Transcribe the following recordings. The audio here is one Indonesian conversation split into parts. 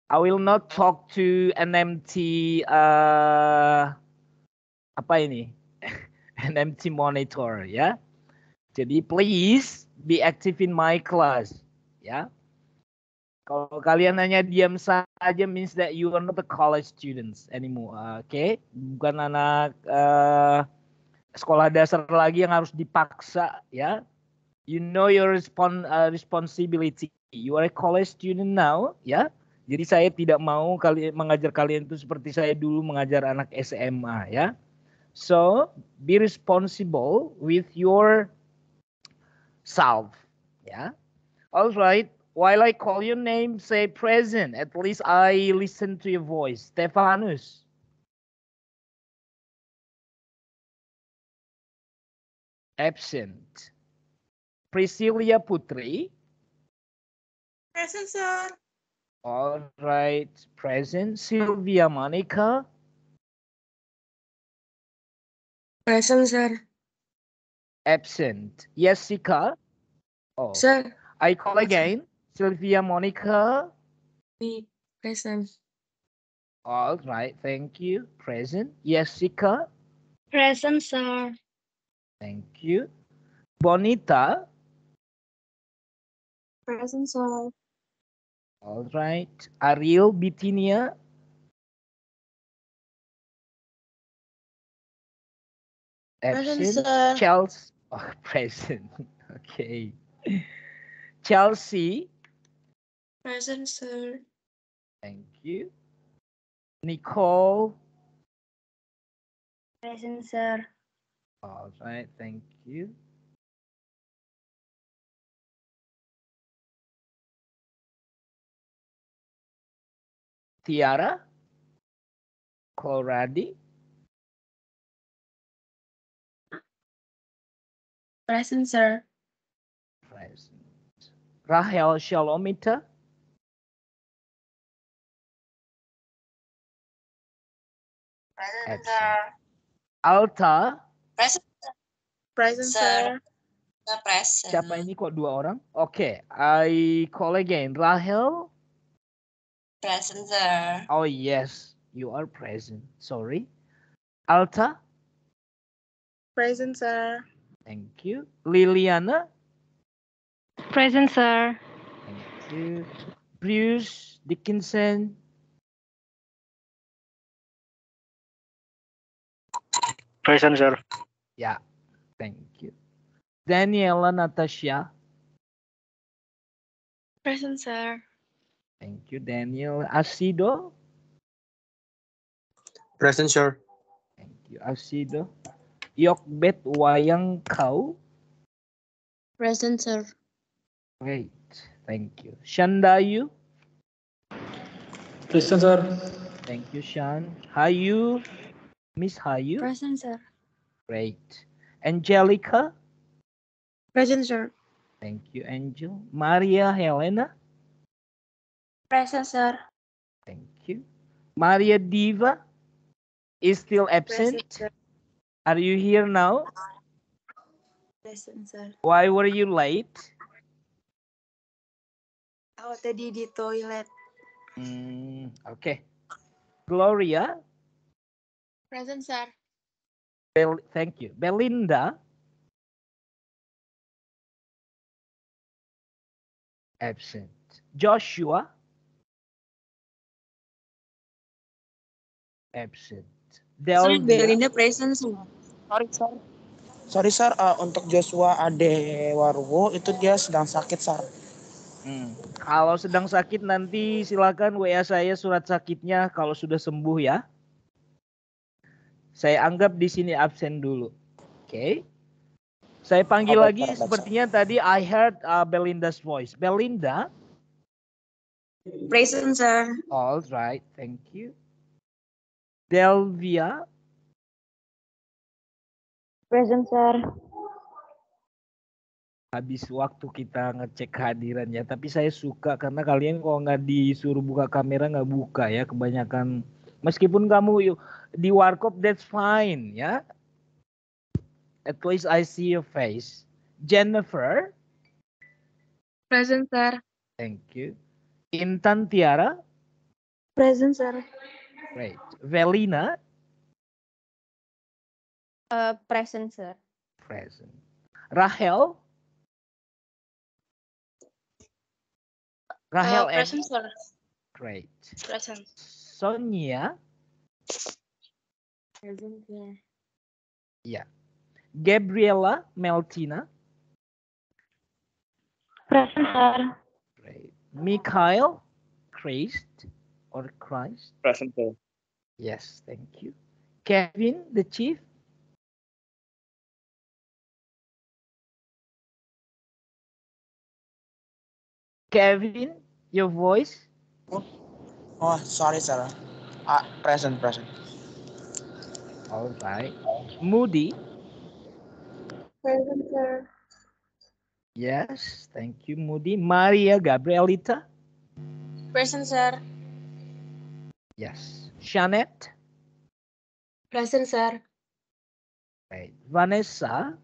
I will not talk to an empty apa ini? An empty monitor, ya. Jadi please be active in my class, ya. Kalau kalian hanya diam saja means that you are not a college students anymore, okay? Bukan anak sekolah dasar lagi yang harus dipaksa, ya. You know your responsibility. You are a college student now, ya. Jadi saya tidak mau mengajar kalian itu seperti saya dulu mengajar anak SMA, ya. So be responsible with your self, ya. All right. While I call your name, say present. At least I listen to your voice. Stefanus. Absent. Priscilia Putri. Present, sir. All right. Present. Sylvia Monica. Present, sir. Absent. Jessica. Oh. Sir. I call again. Sylvia Monica. Present. All right. Thank you. Present. Jessica. Present, sir. Thank you. Bonita. Present, sir. All right. Ariel Bitinia. Absent. Present, sir. Chelsea. Oh, present. Okay. Chelsea. Present, sir. Thank you. Nicole. Present, sir. All right. Thank you. Tiara. Coloradi. Present, sir. Present. Rahel Shalomita. Present, Absent. Alta. Present, present, sir. Present. Siapa ini kok dua orang? Oke, I call again. Rahel. Present, sir. Oh yes, you are present. Sorry. Alta. Present, sir. Thank you. Liliana. Present, sir. Thank you. Bruce Dickinson. Present, sir. Yeah, thank you. Daniela Natasha. Present, sir. Thank you, Daniel. Asido. Present, sir. Thank you, Asido. Yokbet Wayang Kau. Present, sir. Great, thank you. Shandayu. Present, sir. Thank you, Shan. Hayu. Miss Hayu. Present, sir. Great. Angelica. Present, sir. Thank you, Angel. Maria Helena. Present, sir. Thank you. Maria Diva is still absent. Present, sir. Are you here now? Present, sir. Why were you late? Aku tadi di toilet. Okay. Gloria. Present, sir. Thank you. Belinda. Absent. Joshua. Absent. Sorry, Delvia. Belinda present, sir. Sorry, sir. Sorry, sir. Untuk Joshua Ade Warwo itu dia sedang sakit, sir. Kalau sedang sakit nanti silakan WA saya surat sakitnya kalau sudah sembuh ya. Saya anggap di sini absen dulu. Oke. Saya panggil lagi sepertinya tadi I heard Belinda's voice. Belinda. Present, sir. All right, thank you. Delvia. Present, sir. Habis waktu kita ngecek kehadirannya, tapi saya suka karena kalian kalau nggak disuruh buka kamera nggak buka ya kebanyakan. Meskipun kamu di warkop that's fine ya. At least I see your face. Jennifer. Present, sir. Thank you. Intan Tiara. Present, sir. Great. Velina? Present, sir. Present. Rahel? Rahel and Present, sir. great. Present. Sonia? Present, sir. Yeah. Gabriela Meltina? Present, sir. Great. Mikhail? Christ or Christ? Present, sir. Yes, thank you. Kevin, the chief? Kevin, your voice? Oh, sorry, sir. Present. All right. Moody? Present, sir. Yes, thank you, Moody. Maria Gabrielita? Present, sir. Yes. Shanette? Present, sir. Right. Vanessa?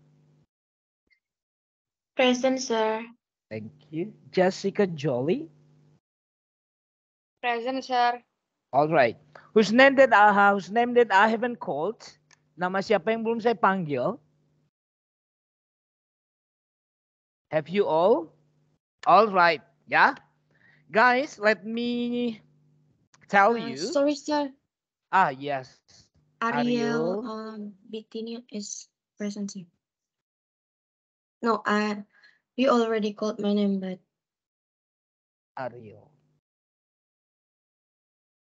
Present, sir. Thank you. Jessica Jolie? Present, sir. All right. Whose name that I haven't called? Nama siapa yang belum saya panggil? Have you all? All right. Yeah. Guys, let me tell you. Sorry, sir. Yes. Ariel, Bitini is present, sir. No, you already called my name, but Ariel.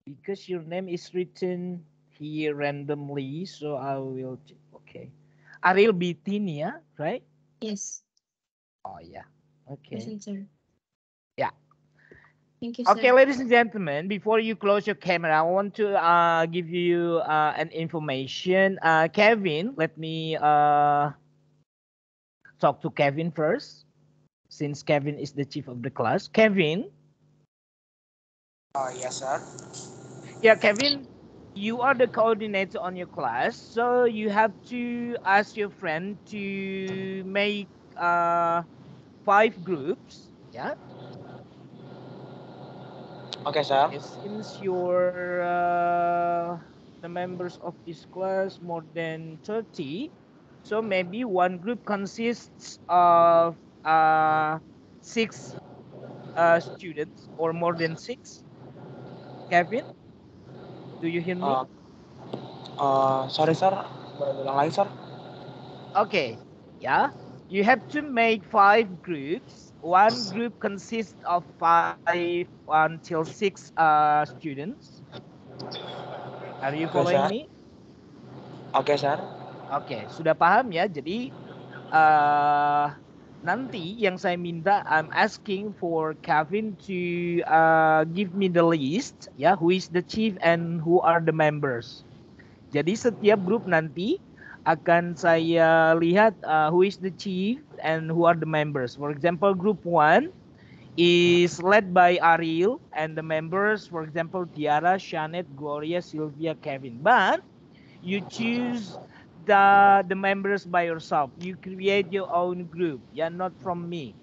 Because your name is written here randomly, so I will. Okay. Ariel Bitinia, right? yes, Oh yeah. Okay. present, sir. Yeah. Thank you, sir. Okay, ladies and gentlemen, before you close your camera, I want to give you an information. Kevin, let me talk to Kevin first, since Kevin is the chief of the class. Kevin. Yes, sir. Yeah, Kevin, you are the coordinator on your class, so you have to ask your friend to make 5 groups. Yeah. Okay, sir. Since you're the members of this class more than 30, so maybe one group consists of 6 students or more than 6. Kevin, do you hear me? Sorry, sir. Boleh ulang lagi, sir? Okay, yeah. You have to make 5 groups. One group consists of 5 until 6 students. Are you following me? Oke, sir. Oke, sudah paham ya. Jadi nanti yang saya minta, I'm asking for Kevin to give me the list, ya, who is the chief and who are the members. Jadi setiap grup nanti akan saya lihat who is the chief and who are the members. For example, group 1 is led by Ariel and the members, for example, Tiara, Shanette, Gloria, Sylvia, Kevin. But you choose the members by yourself. You create your own group, ya, not from me.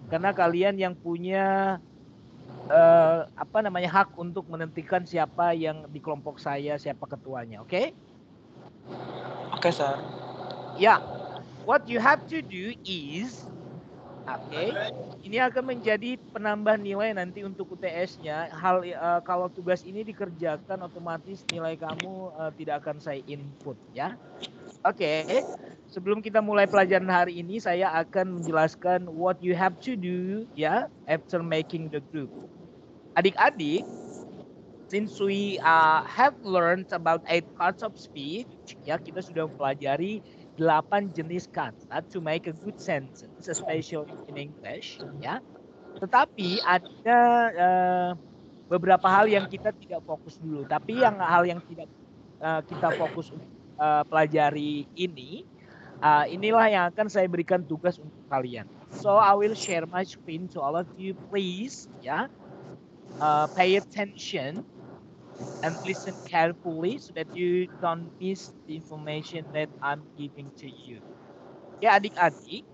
Karena kalian yang punya hak untuk menentukan siapa yang di kelompok saya, siapa ketuanya, oke? Oke, sir. Ya, what you have to do is, ini akan menjadi penambah nilai nanti untuk UTS-nya. Kalau tugas ini dikerjakan, otomatis nilai kamu tidak akan saya input, ya. Oke, sebelum kita mulai pelajaran hari ini, saya akan menjelaskan what you have to do, ya, after making the group. Adik-adik, since we have learned about 8 parts of speech, ya, kita sudah mempelajari 8 jenis kata to make a good sentence, especially in English, ya. Tetapi ada beberapa hal yang kita tidak fokus dulu, tapi hal yang tidak kita fokus pelajari ini, inilah yang akan saya berikan tugas untuk kalian. So I will share my screen to all of you, please, ya. Pay attention and listen carefully so that you don't miss the information that I'm giving to you. Ya, adik-adik,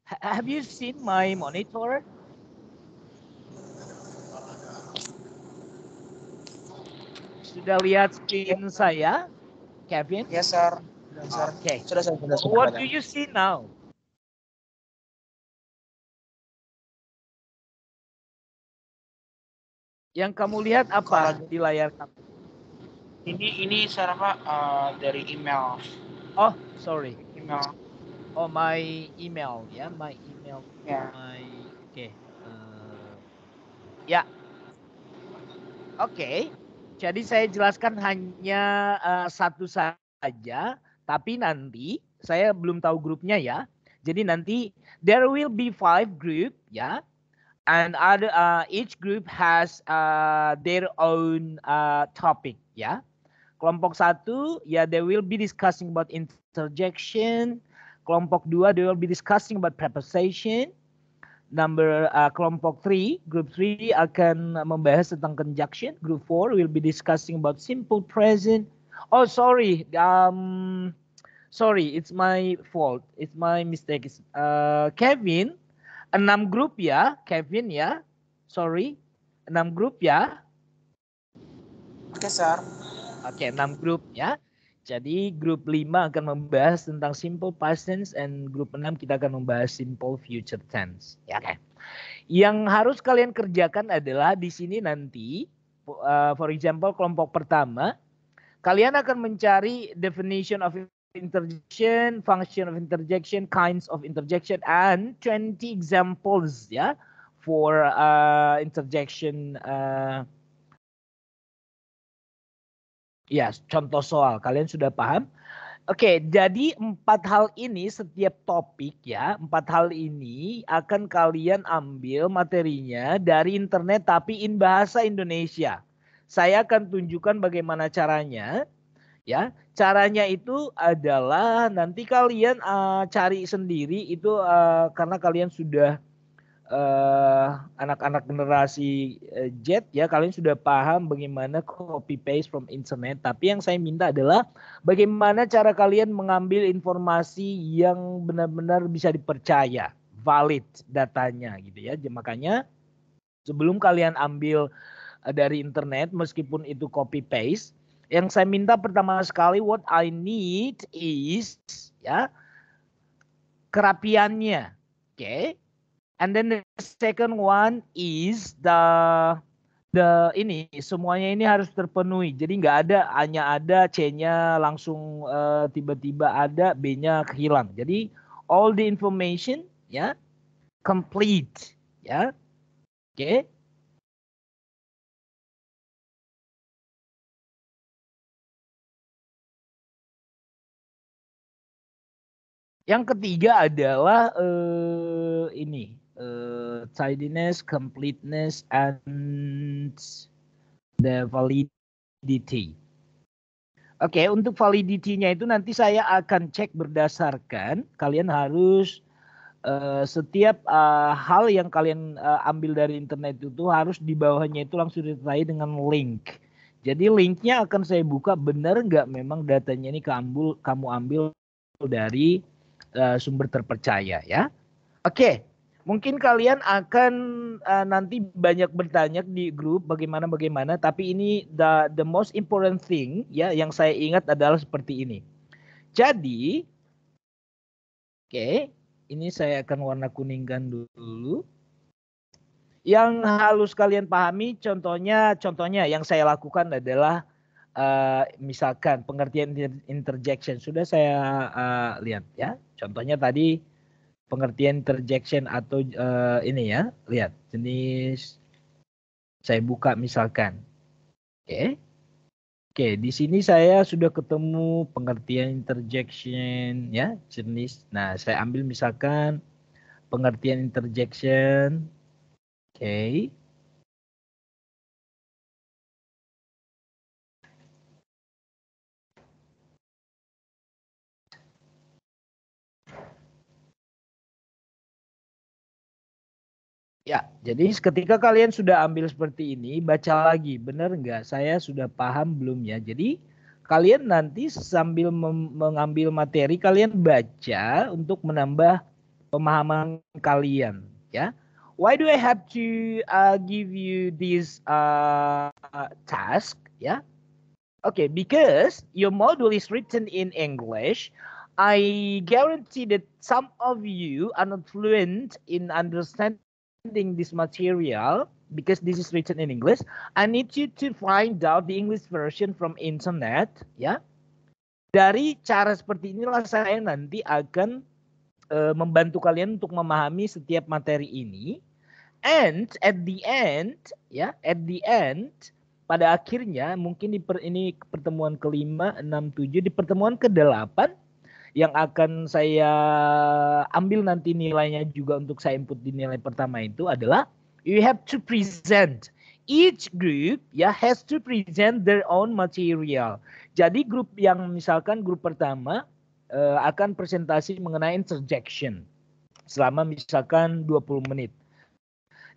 have you seen my monitor? Sudah lihat screen saya, Kevin? Yes, sir. Sir. Okay. Sudah What do you see now? Yang kamu lihat apa di layar kamu? Ini sir apa dari email. Oh, sorry. Email. Oh, my email ya, my email. Ya. Oke. Ya. Oke. Jadi saya jelaskan hanya satu saja, tapi nanti saya belum tahu grupnya ya. Jadi nanti there will be 5 group ya. And other each group has their own topic ya. Kelompok 1 ya they will be discussing about interjection. Kelompok 2 they will be discussing about preposition. Kelompok 3, group 3 akan membahas tentang conjunction. Group 4 will be discussing about simple present. Oh, sorry. Sorry, it's my fault. It's my mistake. Kevin, 6 grup ya, Kevin ya. Sorry, 6 grup ya. Oke, sir. Oke, 6 grup ya. Jadi grup 5 akan membahas tentang simple past tense and grup 6 kita akan membahas simple future tense. Ya, oke. Yang harus kalian kerjakan adalah di sini nanti, for example kelompok pertama, kalian akan mencari definition of interjection, function of interjection, kinds of interjection, and 20 examples ya for interjection. Ya, contoh soal. Kalian sudah paham? Oke, jadi 4 hal ini setiap topik ya, 4 hal ini akan kalian ambil materinya dari internet tapi in bahasa Indonesia. Saya akan tunjukkan bagaimana caranya. Ya, caranya itu adalah nanti kalian cari sendiri itu karena kalian sudah anak-anak generasi Z ya, kalian sudah paham bagaimana copy paste from internet. Tapi yang saya minta adalah bagaimana cara kalian mengambil informasi yang benar-benar bisa dipercaya, valid datanya gitu ya. Makanya sebelum kalian ambil dari internet meskipun itu copy paste, yang saya minta pertama sekali what I need is ya kerapiannya. Oke. And then the second one is the ini semuanya ini harus terpenuhi. Jadi nggak ada hanya ada C-nya langsung tiba-tiba ada, B-nya hilang. Jadi all the information ya complete ya. Oke. Yang ketiga adalah ini tidiness, completeness, and the validity. Oke, untuk validity-nya itu nanti saya akan cek berdasarkan kalian harus setiap hal yang kalian ambil dari internet itu harus di bawahnya itu langsung disertai dengan link. Jadi linknya akan saya buka benar nggak memang datanya ini kamu ambil dari sumber terpercaya ya. Oke, mungkin kalian akan nanti banyak bertanya di grup bagaimana, tapi ini the most important thing ya yang saya ingat adalah seperti ini. Jadi, oke, ini saya akan warna kuningkan dulu. Yang harus kalian pahami contohnya yang saya lakukan adalah misalkan pengertian interjection sudah saya lihat ya. Contohnya tadi pengertian interjection atau ini ya, lihat jenis saya buka misalkan. Oke, di sini saya sudah ketemu pengertian interjection ya, jenis. Nah, saya ambil misalkan pengertian interjection. Oke. Ya, jadi ketika kalian sudah ambil seperti ini, baca lagi, benar nggak? Saya sudah paham belum ya? Jadi kalian nanti sambil mengambil materi, kalian baca untuk menambah pemahaman kalian, ya. Why do I have to give you this task, ya? Okay, because your module is written in English, I guarantee that some of you are not fluent in understanding this material because this is written in English. I need you to find out the English version from internet, ya. Dari cara seperti inilah saya nanti akan membantu kalian untuk memahami setiap materi ini. And at the end, ya, at the end, pada akhirnya mungkin ini pertemuan kelima, 6, 7, di pertemuan ke-8 yang akan saya ambil nanti nilainya juga untuk saya input di nilai pertama itu adalah you have to present. Each group ya has to present their own material. Jadi grup yang misalkan grup pertama akan presentasi mengenai interjection selama misalkan 20 menit.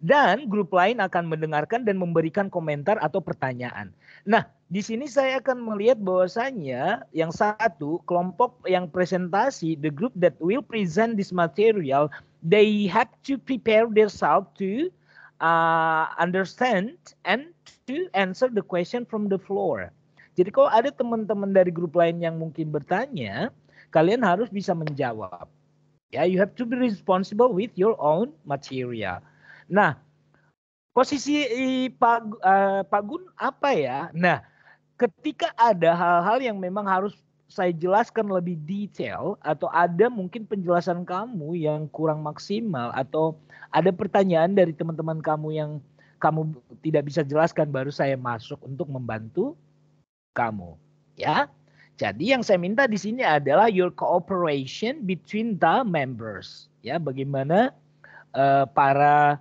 Dan grup lain akan mendengarkan dan memberikan komentar atau pertanyaan. Nah, di sini saya akan melihat bahwasanya yang satu, kelompok yang presentasi, the group that will present this material, they have to prepare themselves to understand and to answer the question from the floor. Jadi kalau ada teman-teman dari grup lain yang mungkin bertanya, kalian harus bisa menjawab. Ya, you have to be responsible with your own material. Nah, posisi Pak Gun apa ya? Nah, ketika ada hal-hal yang memang harus saya jelaskan lebih detail atau ada mungkin penjelasan kamu yang kurang maksimal atau ada pertanyaan dari teman-teman kamu yang kamu tidak bisa jelaskan, baru saya masuk untuk membantu kamu, ya. Jadi yang saya minta di sini adalah your cooperation between the members, ya. Bagaimana para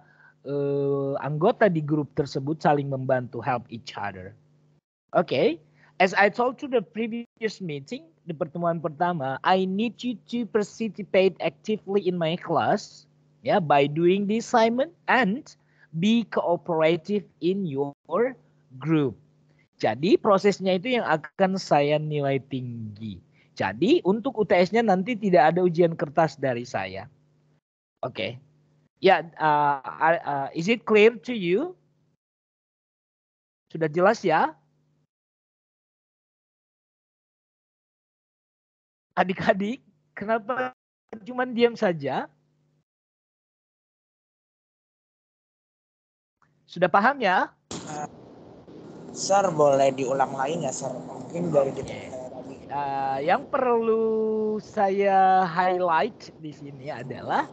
anggota di grup tersebut saling membantu, help each other. Okay, as I told to the previous meeting, di pertemuan pertama, I need you to participate actively in my class, ya, by doing the assignment and be cooperative in your group. Jadi prosesnya itu yang akan saya nilai tinggi. Jadi untuk UTS-nya nanti tidak ada ujian kertas dari saya. Oke. Ya, is it clear to you? Sudah jelas ya? Adik-adik, kenapa cuma diam saja? Sudah paham ya? Sir, boleh diulang lagi nggak, Sir? Mungkin dari tadi. Yang perlu saya highlight di sini adalah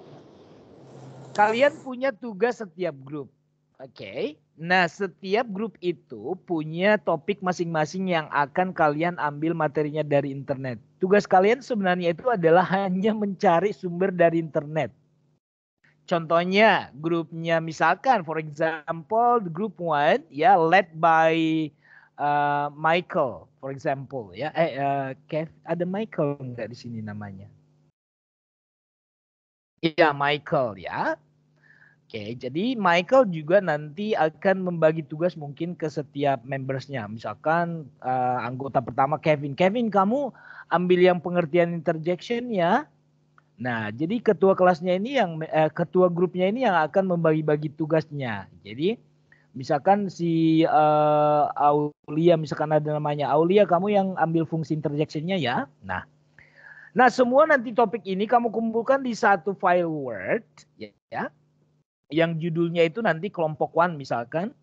kalian punya tugas setiap grup. Oke. Nah, setiap grup itu punya topik masing-masing yang akan kalian ambil materinya dari internet. Tugas kalian sebenarnya itu adalah hanya mencari sumber dari internet. Contohnya grupnya misalkan for example group 1 ya led by Michael for example ya. Kev, ada Michael enggak di sini namanya? Iya, Michael ya. Oke, jadi Michael juga nanti akan membagi tugas mungkin ke setiap membersnya. Misalkan anggota pertama Kevin. Kevin, kamu ambil yang pengertian interjection ya. Nah, jadi ketua kelasnya ini yang ketua grupnya ini yang akan membagi-bagi tugasnya. Jadi misalkan si Aulia, misalkan ada namanya Aulia, kamu yang ambil fungsi interjectionnya ya. Nah, semua nanti topik ini kamu kumpulkan di satu file Word ya. Yang judulnya itu nanti kelompok 1 misalkan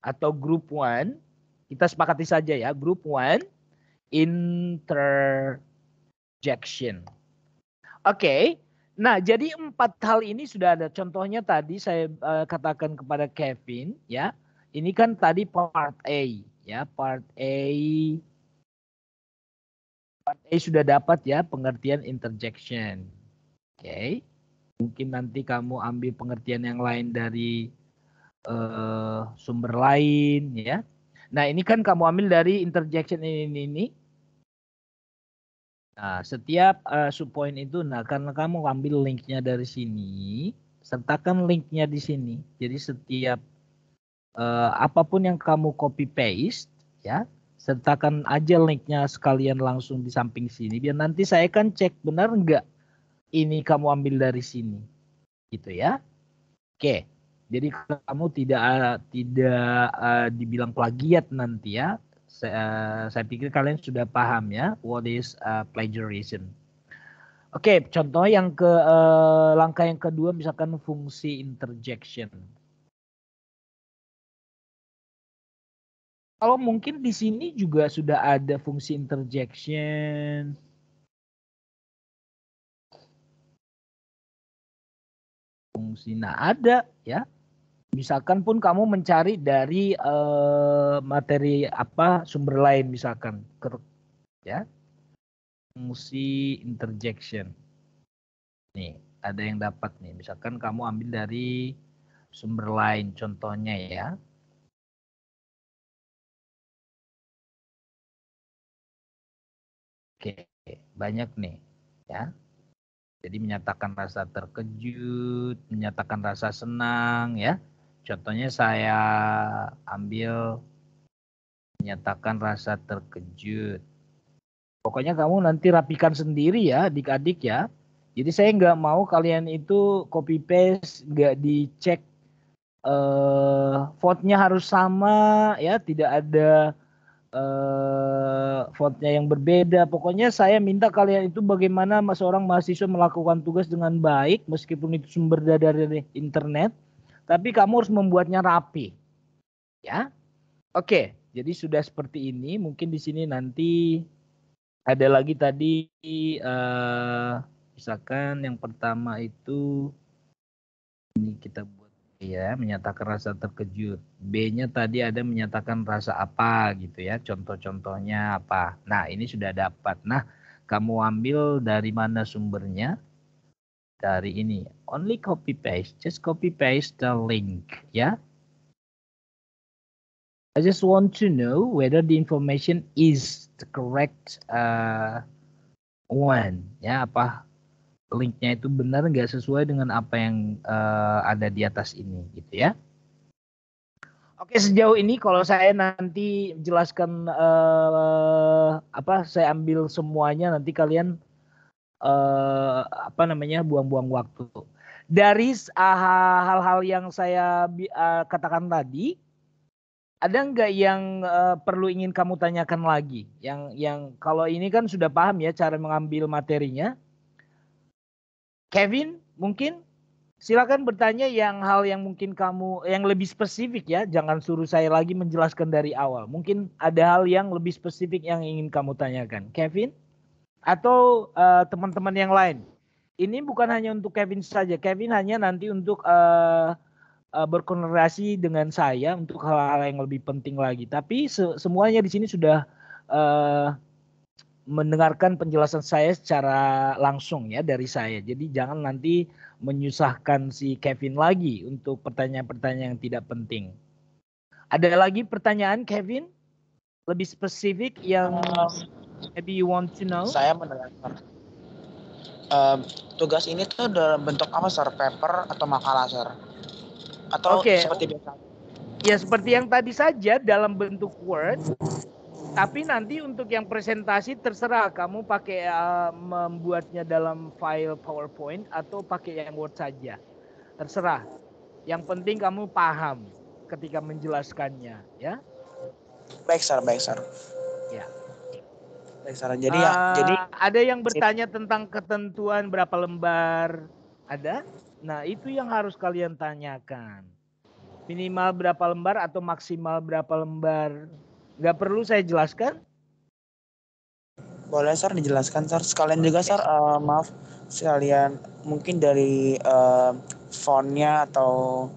atau group 1. Kita sepakati saja ya, group 1 interjection. Oke. Nah, jadi 4 hal ini sudah ada. Contohnya tadi saya katakan kepada Kevin ya. Ini kan tadi part A ya, part A sudah dapat ya pengertian interjection. Oke. Mungkin nanti kamu ambil pengertian yang lain dari sumber lain ya. Nah, ini kan kamu ambil dari interjection ini. Nah, setiap subpoint itu, nah karena kamu ambil linknya dari sini, sertakan linknya di sini. Jadi setiap apapun yang kamu copy paste ya, sertakan aja linknya sekalian langsung di samping sini. Biar nanti saya kan cek benar enggak ini kamu ambil dari sini, gitu ya. Oke, jadi kamu tidak dibilang plagiat nanti ya. Saya pikir kalian sudah paham ya, what is plagiarism. Oke, contoh yang langkah yang kedua misalkan fungsi interjection. Kalau mungkin di sini juga sudah ada fungsi interjection. Nah ada ya. Misalkan pun kamu mencari dari materi apa sumber lain misalkan ya. Fungsi interjection. Nih, ada yang dapat nih. Misalkan kamu ambil dari sumber lain contohnya ya. Oke, banyak nih ya. Jadi menyatakan rasa terkejut, menyatakan rasa senang ya. Contohnya saya ambil menyatakan rasa terkejut. Pokoknya kamu nanti rapikan sendiri ya adik-adik ya. Jadi saya nggak mau kalian itu copy paste, nggak dicek fontnya harus sama ya, tidak ada fontnya yang berbeda. Pokoknya saya minta kalian itu bagaimana seorang mahasiswa melakukan tugas dengan baik meskipun itu sumber dari internet, tapi kamu harus membuatnya rapi. Ya. Oke, jadi sudah seperti ini. Mungkin di sini nanti ada lagi tadi misalkan yang pertama itu ini kita buat ya, menyatakan rasa terkejut. B-nya tadi ada menyatakan rasa apa gitu ya. Contoh-contohnya apa. Nah, ini sudah dapat. Nah, kamu ambil dari mana sumbernya? Dari ini. Only copy paste. Just copy paste the link ya. I just want to know whether the information is the correct one. Ya, apa linknya itu benar nggak sesuai dengan apa yang ada di atas ini gitu ya. Oke, sejauh ini kalau saya nanti jelaskan saya ambil semuanya, nanti kalian buang-buang waktu. Dari hal-hal yang saya katakan tadi, ada nggak yang perlu ingin kamu tanyakan lagi? Yang kalau ini kan sudah paham ya cara mengambil materinya. Kevin, mungkin silakan bertanya hal yang mungkin kamu yang lebih spesifik ya. Jangan suruh saya lagi menjelaskan dari awal. Mungkin ada hal yang lebih spesifik yang ingin kamu tanyakan. Kevin atau teman-teman yang lain. Ini bukan hanya untuk Kevin saja. Kevin hanya nanti untuk berkoordinasi dengan saya untuk hal-hal yang lebih penting lagi. Tapi semuanya di sini sudah mendengarkan penjelasan saya secara langsung ya dari saya. Jadi jangan nanti menyusahkan si Kevin lagi untuk pertanyaan-pertanyaan yang tidak penting. Ada lagi pertanyaan Kevin? Lebih spesifik yang maybe you want to know? Saya mendengarkan. Tugas ini tuh dalam bentuk apa, Sir? Paper atau makalah, Sir? Atau seperti biasa? Ya seperti yang tadi saja dalam bentuk Word. Tapi nanti untuk yang presentasi terserah kamu pakai membuatnya dalam file PowerPoint atau pakai yang Word saja. Terserah. Yang penting kamu paham ketika menjelaskannya, ya. Baik, Sir. Ya. Baik, Sir. Jadi ada yang bertanya tentang ketentuan berapa lembar? Ada? Nah, itu yang harus kalian tanyakan. Minimal berapa lembar atau maksimal berapa lembar? Nggak perlu saya jelaskan? Boleh, Sir, dijelaskan, Sir. Sekalian juga, Sir, maaf, sekalian mungkin dari fontnya atau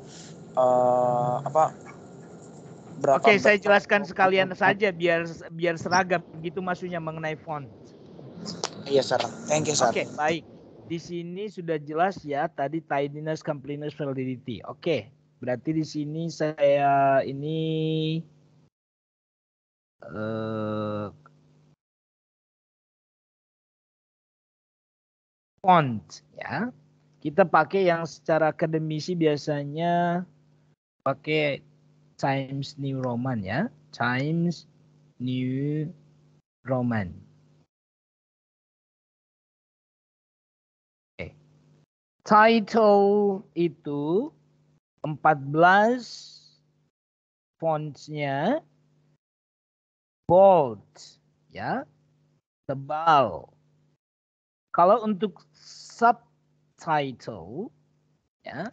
berapa. Oke, saya jelaskan sekalian saja biar seragam begitu maksudnya mengenai font. Iya, Sir. Thank you, Sir. Oke, baik. Di sini sudah jelas ya tadi tidiness, completeness, validity. Oke, berarti di sini saya ini font ya. Kita pakai yang secara akademisi biasanya pakai Times New Roman ya. Times New Roman. Oke. Title itu 14 fontsnya bold, ya, tebal. Kalau untuk subtitle, ya,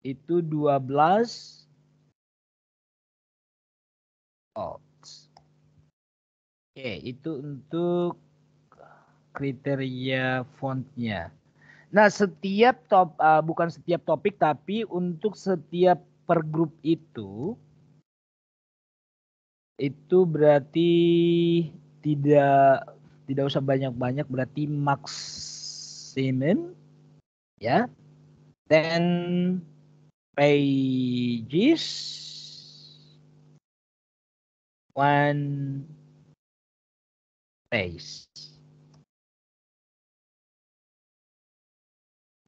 itu 12 bold. Oke, itu untuk kriteria fontnya. Nah, bukan setiap topik, tapi untuk setiap per grup itu berarti tidak usah banyak-banyak, berarti maksimum, ya, 10 pages, 1 page.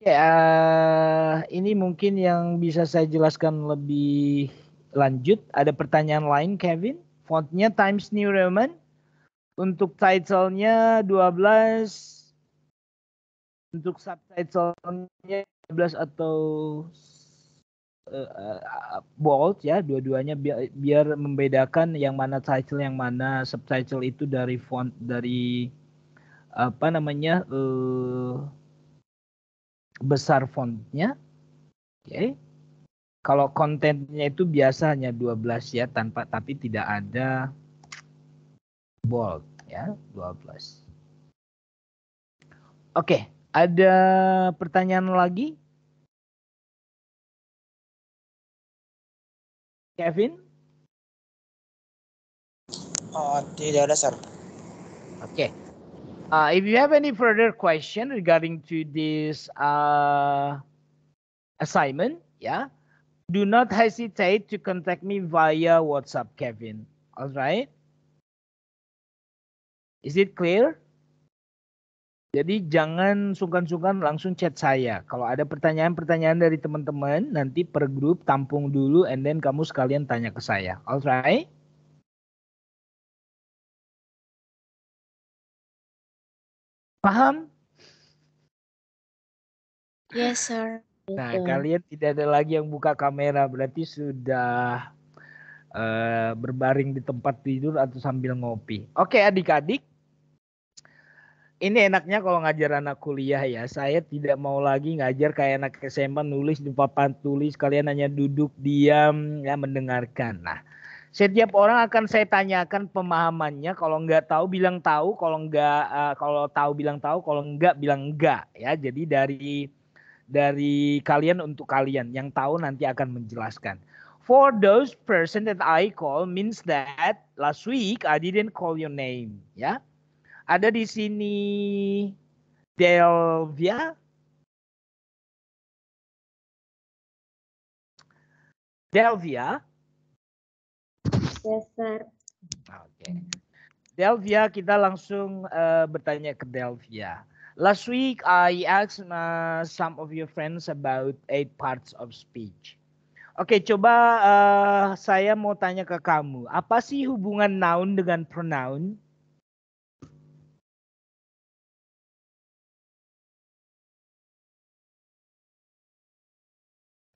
Ya, ini mungkin yang bisa saya jelaskan lebih lanjut. Ada pertanyaan lain, Kevin? Fontnya Times New Roman. Untuk title-nya 12. Untuk subtitle-nya 12 atau bold, ya, dua-duanya biar membedakan yang mana title, yang mana subtitle itu dari font, dari apa namanya, besar fontnya. Oke. Kalau kontennya itu biasanya 12, ya, tapi tidak ada bold, ya, 12. Oke, ada pertanyaan lagi? Kevin? Tidak ada, Sir. Okay. If you have any further question regarding to this assignment, yeah, do not hesitate to contact me via WhatsApp, Kevin. All right? Is it clear? Jadi jangan sungkan-sungkan langsung chat saya. Kalau ada pertanyaan-pertanyaan dari teman-teman, nanti per grup tampung dulu and then kamu sekalian tanya ke saya. All right? Paham? Yes, sir. Nah, kalian tidak ada lagi yang buka kamera, berarti sudah berbaring di tempat tidur atau sambil ngopi. Oke, adik-adik. Ini enaknya kalau ngajar anak kuliah, ya. Saya tidak mau lagi ngajar kayak anak SMA nulis di papan tulis, kalian hanya duduk diam, ya, mendengarkan. Nah, setiap orang akan saya tanyakan pemahamannya. Kalau nggak tahu bilang tahu, kalau tahu bilang tahu, kalau nggak bilang enggak, ya. Jadi dari kalian untuk kalian, yang tahu nanti akan menjelaskan. For those person that I call means that last week I didn't call your name, ya. Ada di sini Delvia. Delvia. Yes, sir. Oke. Delvia, kita langsung bertanya ke Delvia. Last week I asked some of your friends about 8 parts of speech. Oke, coba saya mau tanya ke kamu. Apa sih hubungan noun dengan pronoun?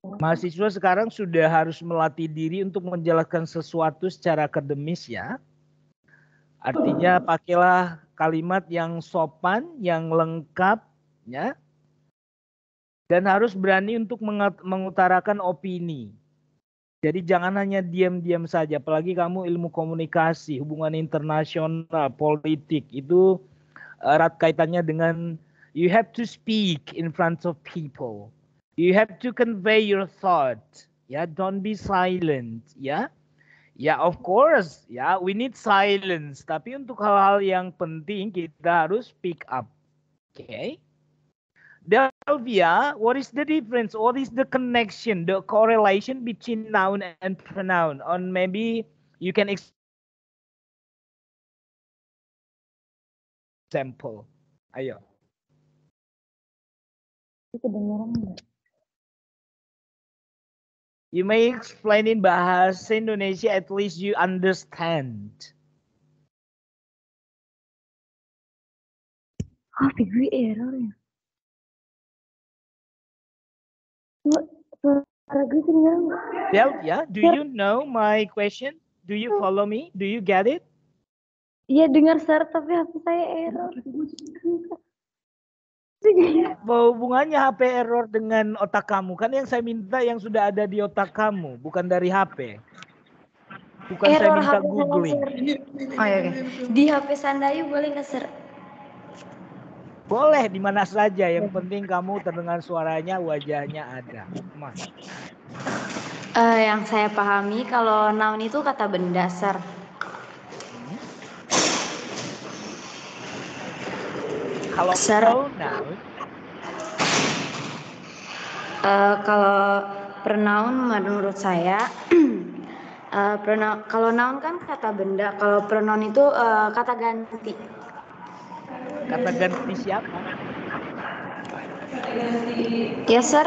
Mahasiswa sekarang sudah harus melatih diri untuk menjelaskan sesuatu secara akademis, ya. Artinya pakailah kalimat yang sopan, yang lengkap, ya. Dan harus berani untuk mengutarakan opini. Jadi jangan hanya diam-diam saja, apalagi kamu ilmu komunikasi, hubungan internasional, politik, itu erat kaitannya dengan you have to speak in front of people. You have to convey your thought. Ya, don't be silent, ya. Ya, of course, ya, we need silence. Tapi untuk hal-hal yang penting kita harus speak up. Okay? Delvia, what is the difference? What is the connection, the correlation between noun and pronoun? Or maybe you can example. Ayo. Kedengeran nggak? You may explain in bahasa Indonesia, at least you understand. Figure error ya. Suara gue kedengeran nggak? Delvia, do you know my question? Do you follow me? Do you get it? Iya dengar sir, tapi HP saya error. Apa hubungannya HP error dengan otak kamu? Kan yang saya minta yang sudah ada di otak kamu, bukan dari HP. Bukan saya Error minta HP saya googling. sir. Oh iya, oke. Di HP Sandayu boleh nggak sir? Boleh di mana saja, yang penting kamu terdengar suaranya, wajahnya ada. Mas. Yang saya pahami kalau noun itu kata benda sir. Kalau Sir. pronoun, Kalau pronoun menurut saya, kalau noun kan kata benda, kalau pronoun itu kata ganti. kata ganti siapa? Ya sir.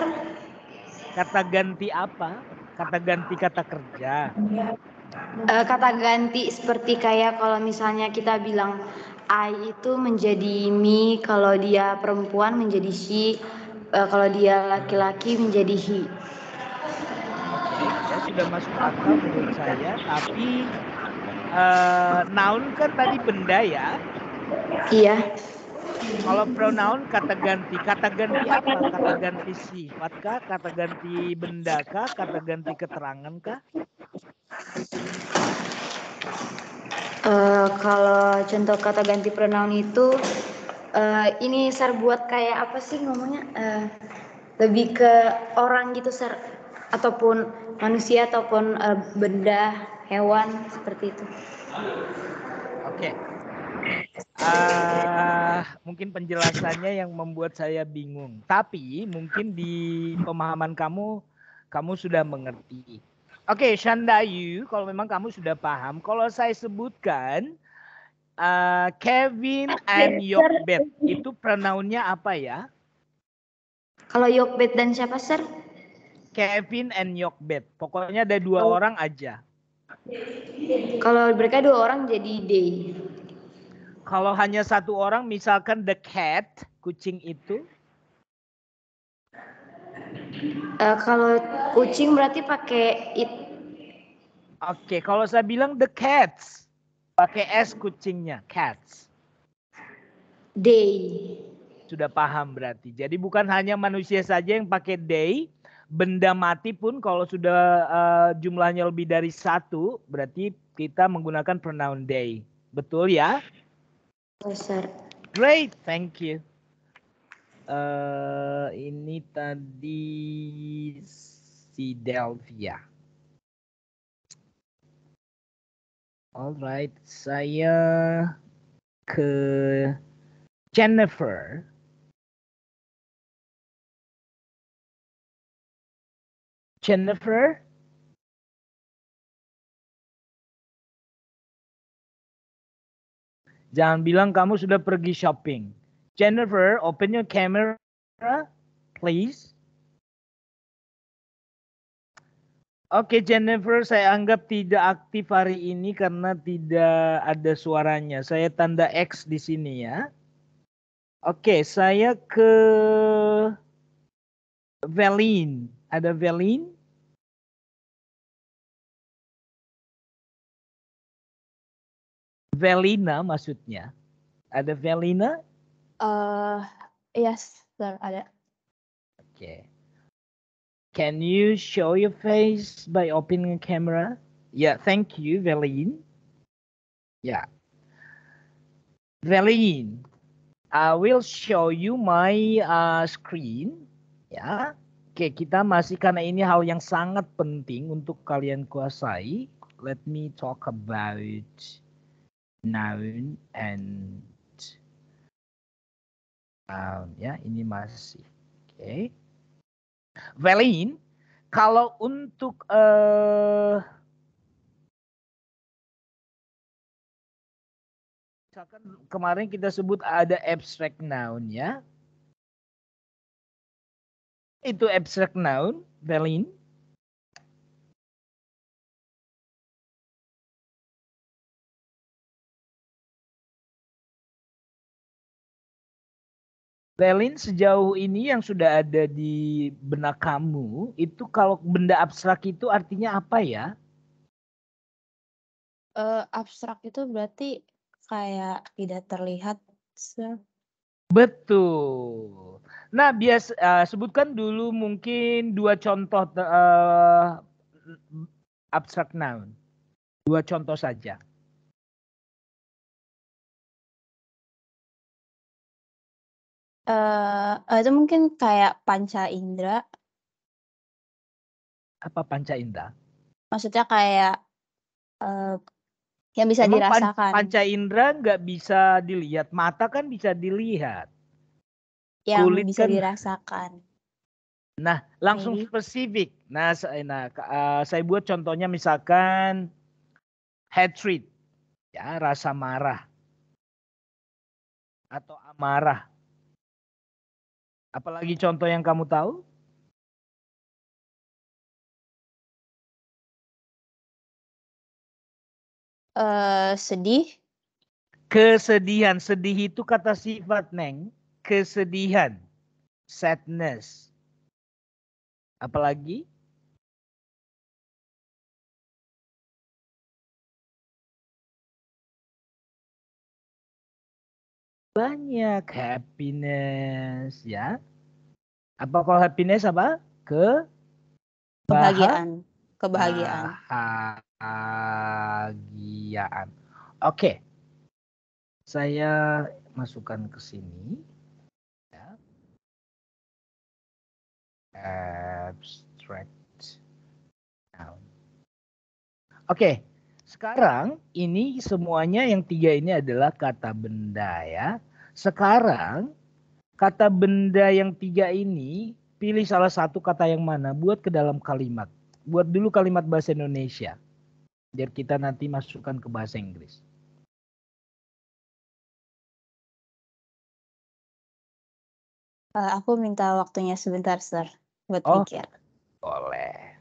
Kata ganti apa? Kata ganti kata kerja. Kata ganti seperti kayak kalau misalnya kita bilang I itu menjadi me, kalau dia perempuan menjadi she, kalau dia laki-laki menjadi he. Oke, ya sudah masuk akal menurut saya. Tapi noun kan tadi benda ya. Iya. Kalau pronoun kata ganti apa? Kata ganti sifat kah? Kata ganti benda kah? Kata ganti keterangan kah? Kalau contoh kata ganti pronoun itu ini sir buat kayak apa sih ngomongnya? Lebih ke orang gitu sir, ataupun manusia ataupun benda, hewan seperti itu. Oke. Mungkin penjelasannya yang membuat saya bingung. Tapi mungkin di pemahaman kamu sudah mengerti. Oke, Shandayu, kalau memang kamu sudah paham, kalau saya sebutkan Kevin and Yokbet, itu pronounnya apa ya? Kalau Yokbet dan siapa sir? Kevin and Yokbet, pokoknya ada dua orang aja. Kalau mereka dua orang jadi they. Kalau hanya satu orang, misalkan the cat, kucing itu. Kalau kucing berarti pakai it. Oke, kalau saya bilang the cats, pakai S kucingnya, cats. They. Sudah paham berarti. Jadi bukan hanya manusia saja yang pakai they, benda mati pun kalau sudah jumlahnya lebih dari satu, berarti kita menggunakan pronoun they. Betul ya? Sir. Great, thank you. Ini tadi si Delvia. Alright, saya ke Jennifer. Jennifer? Jangan bilang kamu sudah pergi shopping. Jennifer, open your camera, please. Oke, Jennifer, saya anggap tidak aktif hari ini karena tidak ada suaranya. Saya tanda X di sini ya. Oke, saya ke Velin. Ada Velin? Velina maksudnya. Ada Velina? Yes, sir, ada. Okay. Can you show your face by opening a camera? Yeah, thank you, Velin. Yeah. Velin, I will show you my screen. Ya. Oke, kita masih karena ini hal yang sangat penting untuk kalian kuasai. Let me talk about noun and ya, ini masih. Oke. Velin, kalau untuk misalkan kemarin kita sebut ada abstract noun ya. Itu abstract noun, Velin. Velin, sejauh ini yang sudah ada di benak kamu, itu kalau benda abstrak itu artinya apa ya? Abstrak itu berarti kayak tidak terlihat, Sir. Betul. Nah, sebutkan dulu mungkin 2 contoh abstract noun. 2 contoh saja. Itu mungkin kayak panca indera. Apa panca indera? Maksudnya kayak yang bisa Emang dirasakan. panca indera nggak bisa dilihat, mata kan bisa dilihat. Yang Kulit bisa kan. dirasakan. Nah, langsung Maybe. spesifik. Nah, saya buat contohnya misalkan hatred, ya, rasa marah atau amarah. Apalagi contoh yang kamu tahu? Sedih. Kesedihan. Sedih itu kata sifat, Neng. Kesedihan. Sadness. Apalagi? Banyak. Happiness, ya. Apa kalau happiness apa? Kebahagiaan. Kebahagiaan. Oke. Saya masukkan ke sini. Ya. Abstract noun. Oke. Sekarang ini semuanya yang 3 ini adalah kata benda ya. Sekarang kata benda yang 3 ini pilih salah satu kata yang mana, buat ke dalam kalimat. Buat dulu kalimat bahasa Indonesia. Biar kita nanti masukkan ke bahasa Inggris. Aku minta waktunya sebentar, Sir, buat Oh, pikir. boleh.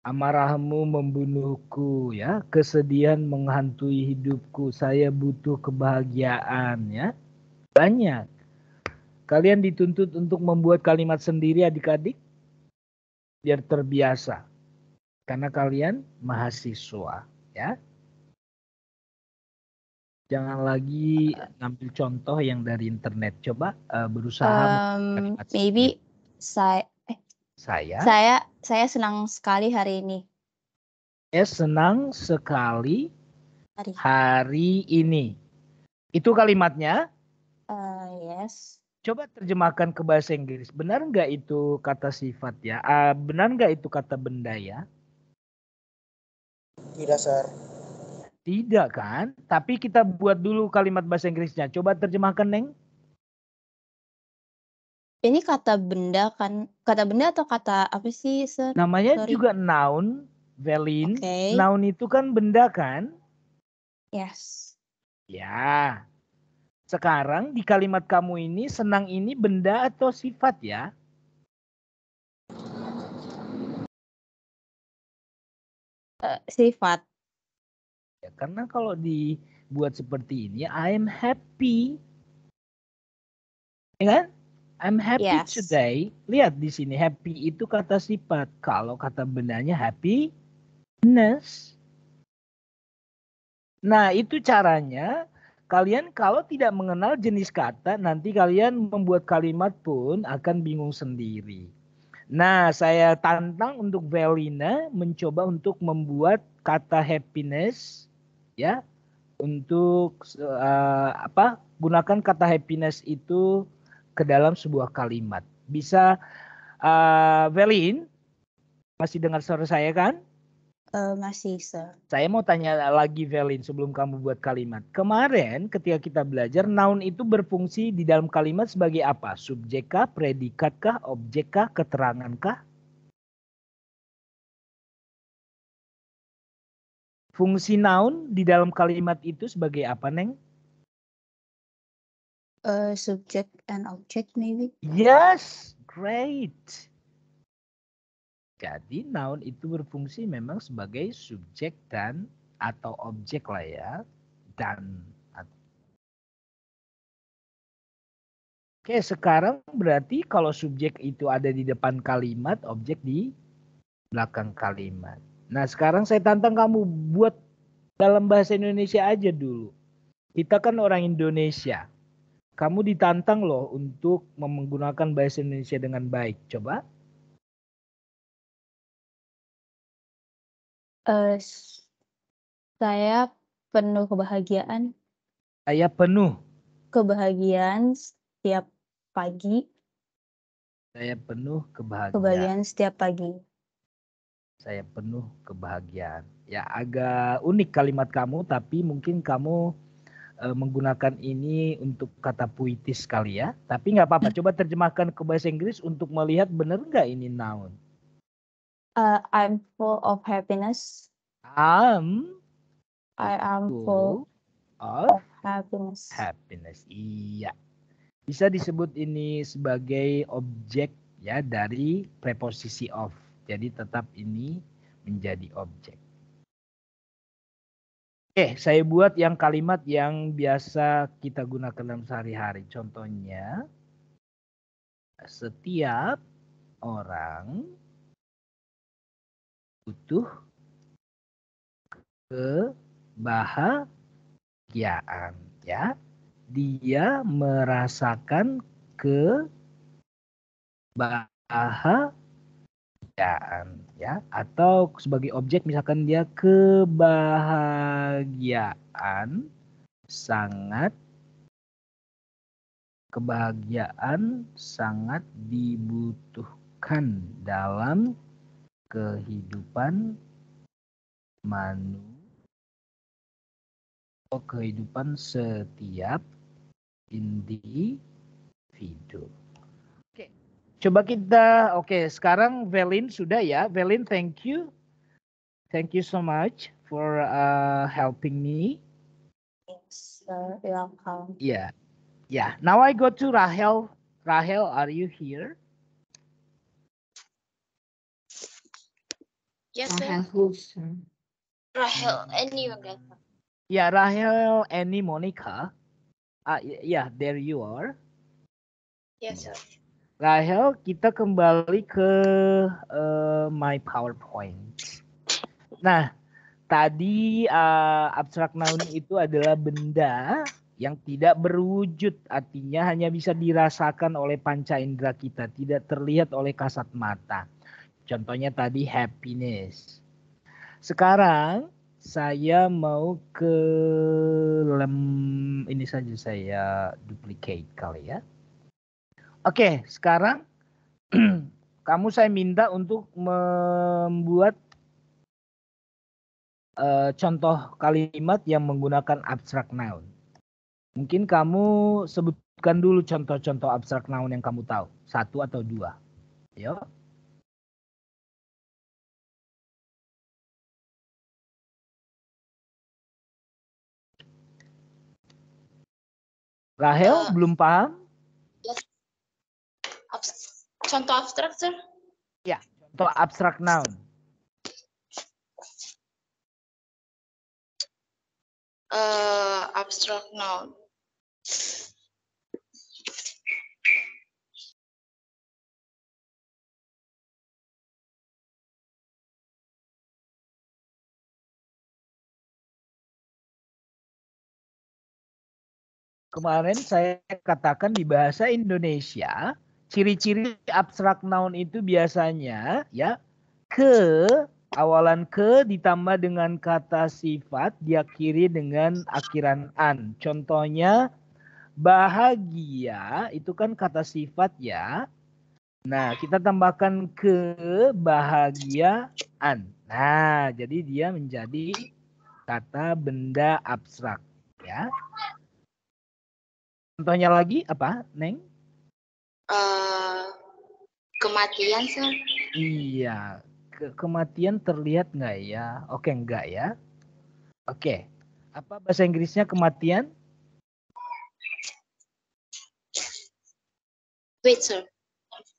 Amarahmu membunuhku, ya. Kesedihan menghantui hidupku. Saya butuh kebahagiaan, ya. Banyak. Kalian dituntut untuk membuat kalimat sendiri adik-adik. Biar terbiasa. Karena kalian mahasiswa, ya. Jangan lagi ngambil contoh yang dari internet. Coba berusaha kalimat Maybe sendiri. Saya senang sekali hari ini. Saya senang sekali hari ini. Itu kalimatnya? Yes. Coba terjemahkan ke bahasa Inggris. Benar nggak itu kata sifat ya? Benar nggak itu kata benda ya? Tidak, Sir. Tidak kan? Tapi kita buat dulu kalimat bahasa Inggrisnya. Coba terjemahkan, Neng. Ini kata benda kan? Kata benda atau kata apa sih, Sir? Namanya Sorry. juga noun, Velin. Okay. Noun itu kan benda kan? Yes. Ya. Sekarang di kalimat kamu ini, senang ini benda atau sifat ya? Sifat. Ya, karena kalau dibuat seperti ini, I am happy. Ya kan? I'm happy today. Lihat di sini, happy itu kata sifat. Kalau kata bendanya happiness. Nah, itu caranya. Kalian kalau tidak mengenal jenis kata, nanti kalian membuat kalimat pun akan bingung sendiri. Nah, saya tantang untuk Velina mencoba untuk membuat kata happiness, ya, untuk gunakan kata happiness itu ke dalam sebuah kalimat. Bisa, Velin, masih dengar suara saya kan? Masih, Sir. Saya mau tanya lagi, Velin, sebelum kamu buat kalimat. Kemarin ketika kita belajar, noun itu berfungsi di dalam kalimat sebagai apa? Subjek kah, predikat kah, objek kah, keterangan kah? Fungsi noun di dalam kalimat itu sebagai apa, Neng? Subject and object maybe. Yes, great. Jadi noun itu berfungsi memang sebagai subjek dan atau objek lah ya. Dan. Oke, sekarang berarti kalau subjek itu ada di depan kalimat, objek di belakang kalimat. Nah, sekarang saya tantang kamu buat dalam bahasa Indonesia aja dulu. Kita kan orang Indonesia. Kamu ditantang loh untuk menggunakan bahasa Indonesia dengan baik. Coba. Saya penuh kebahagiaan. Saya penuh. Kebahagiaan setiap pagi. Saya penuh kebahagiaan. Kebahagiaan setiap pagi. Saya penuh kebahagiaan. Ya, agak unik kalimat kamu, tapi mungkin kamu menggunakan ini untuk kata puitis kali ya. Tapi nggak apa-apa. Coba terjemahkan ke bahasa Inggris untuk melihat benar nggak ini noun. I'm full of happiness. I am full of happiness. Happiness. Iya. Bisa disebut ini sebagai objek ya dari preposisi of. Jadi tetap ini menjadi objek. Oke, saya buat yang kalimat yang biasa kita gunakan dalam sehari-hari. Contohnya, setiap orang butuh kebahagiaan, ya. Dia merasakan kebahagiaan, ya. Atau sebagai objek misalkan dia kebahagiaan sangat dibutuhkan dalam kehidupan kehidupan setiap individu. Oke. Coba kita sekarang Velin sudah ya. Velin, thank you. Thank you so much for helping me. Yes, sir. Welcome. Yeah. Yeah. Now I go to Rahel. Rahel, are you here? Yes, sir. Rahel who's Rahel, any of that. Yeah, Rahel, Annie, Monica. Yeah, there you are. Yes, sir. Rahel, kita kembali ke my PowerPoint. Nah, tadi abstrak noun itu adalah benda yang tidak berwujud, artinya hanya bisa dirasakan oleh panca indera kita, tidak terlihat oleh kasat mata. Contohnya tadi happiness. Sekarang saya mau ke ini saja saya duplicate kali ya. Oke, sekarang kamu saya minta untuk membuat contoh kalimat yang menggunakan abstrak noun. Mungkin kamu sebutkan dulu contoh-contoh abstrak noun yang kamu tahu. 1 atau 2. Yuk. Rahel, belum paham? Contoh abstrak, sir? Ya, contoh abstrak noun. Abstrak noun. Kemarin saya katakan di bahasa Indonesia, ciri-ciri abstrak noun itu biasanya ya awalan ditambah dengan kata sifat diakhiri dengan akhiran an. Contohnya bahagia itu kan kata sifat ya. Nah, kita tambahkan kebahagiaan. Nah, jadi dia menjadi kata benda abstrak ya. Contohnya lagi apa, Neng? Kematian, sir. Iya, kematian terlihat nggak ya? Oke, enggak ya. Oke, apa bahasa Inggrisnya kematian? Wait, sir.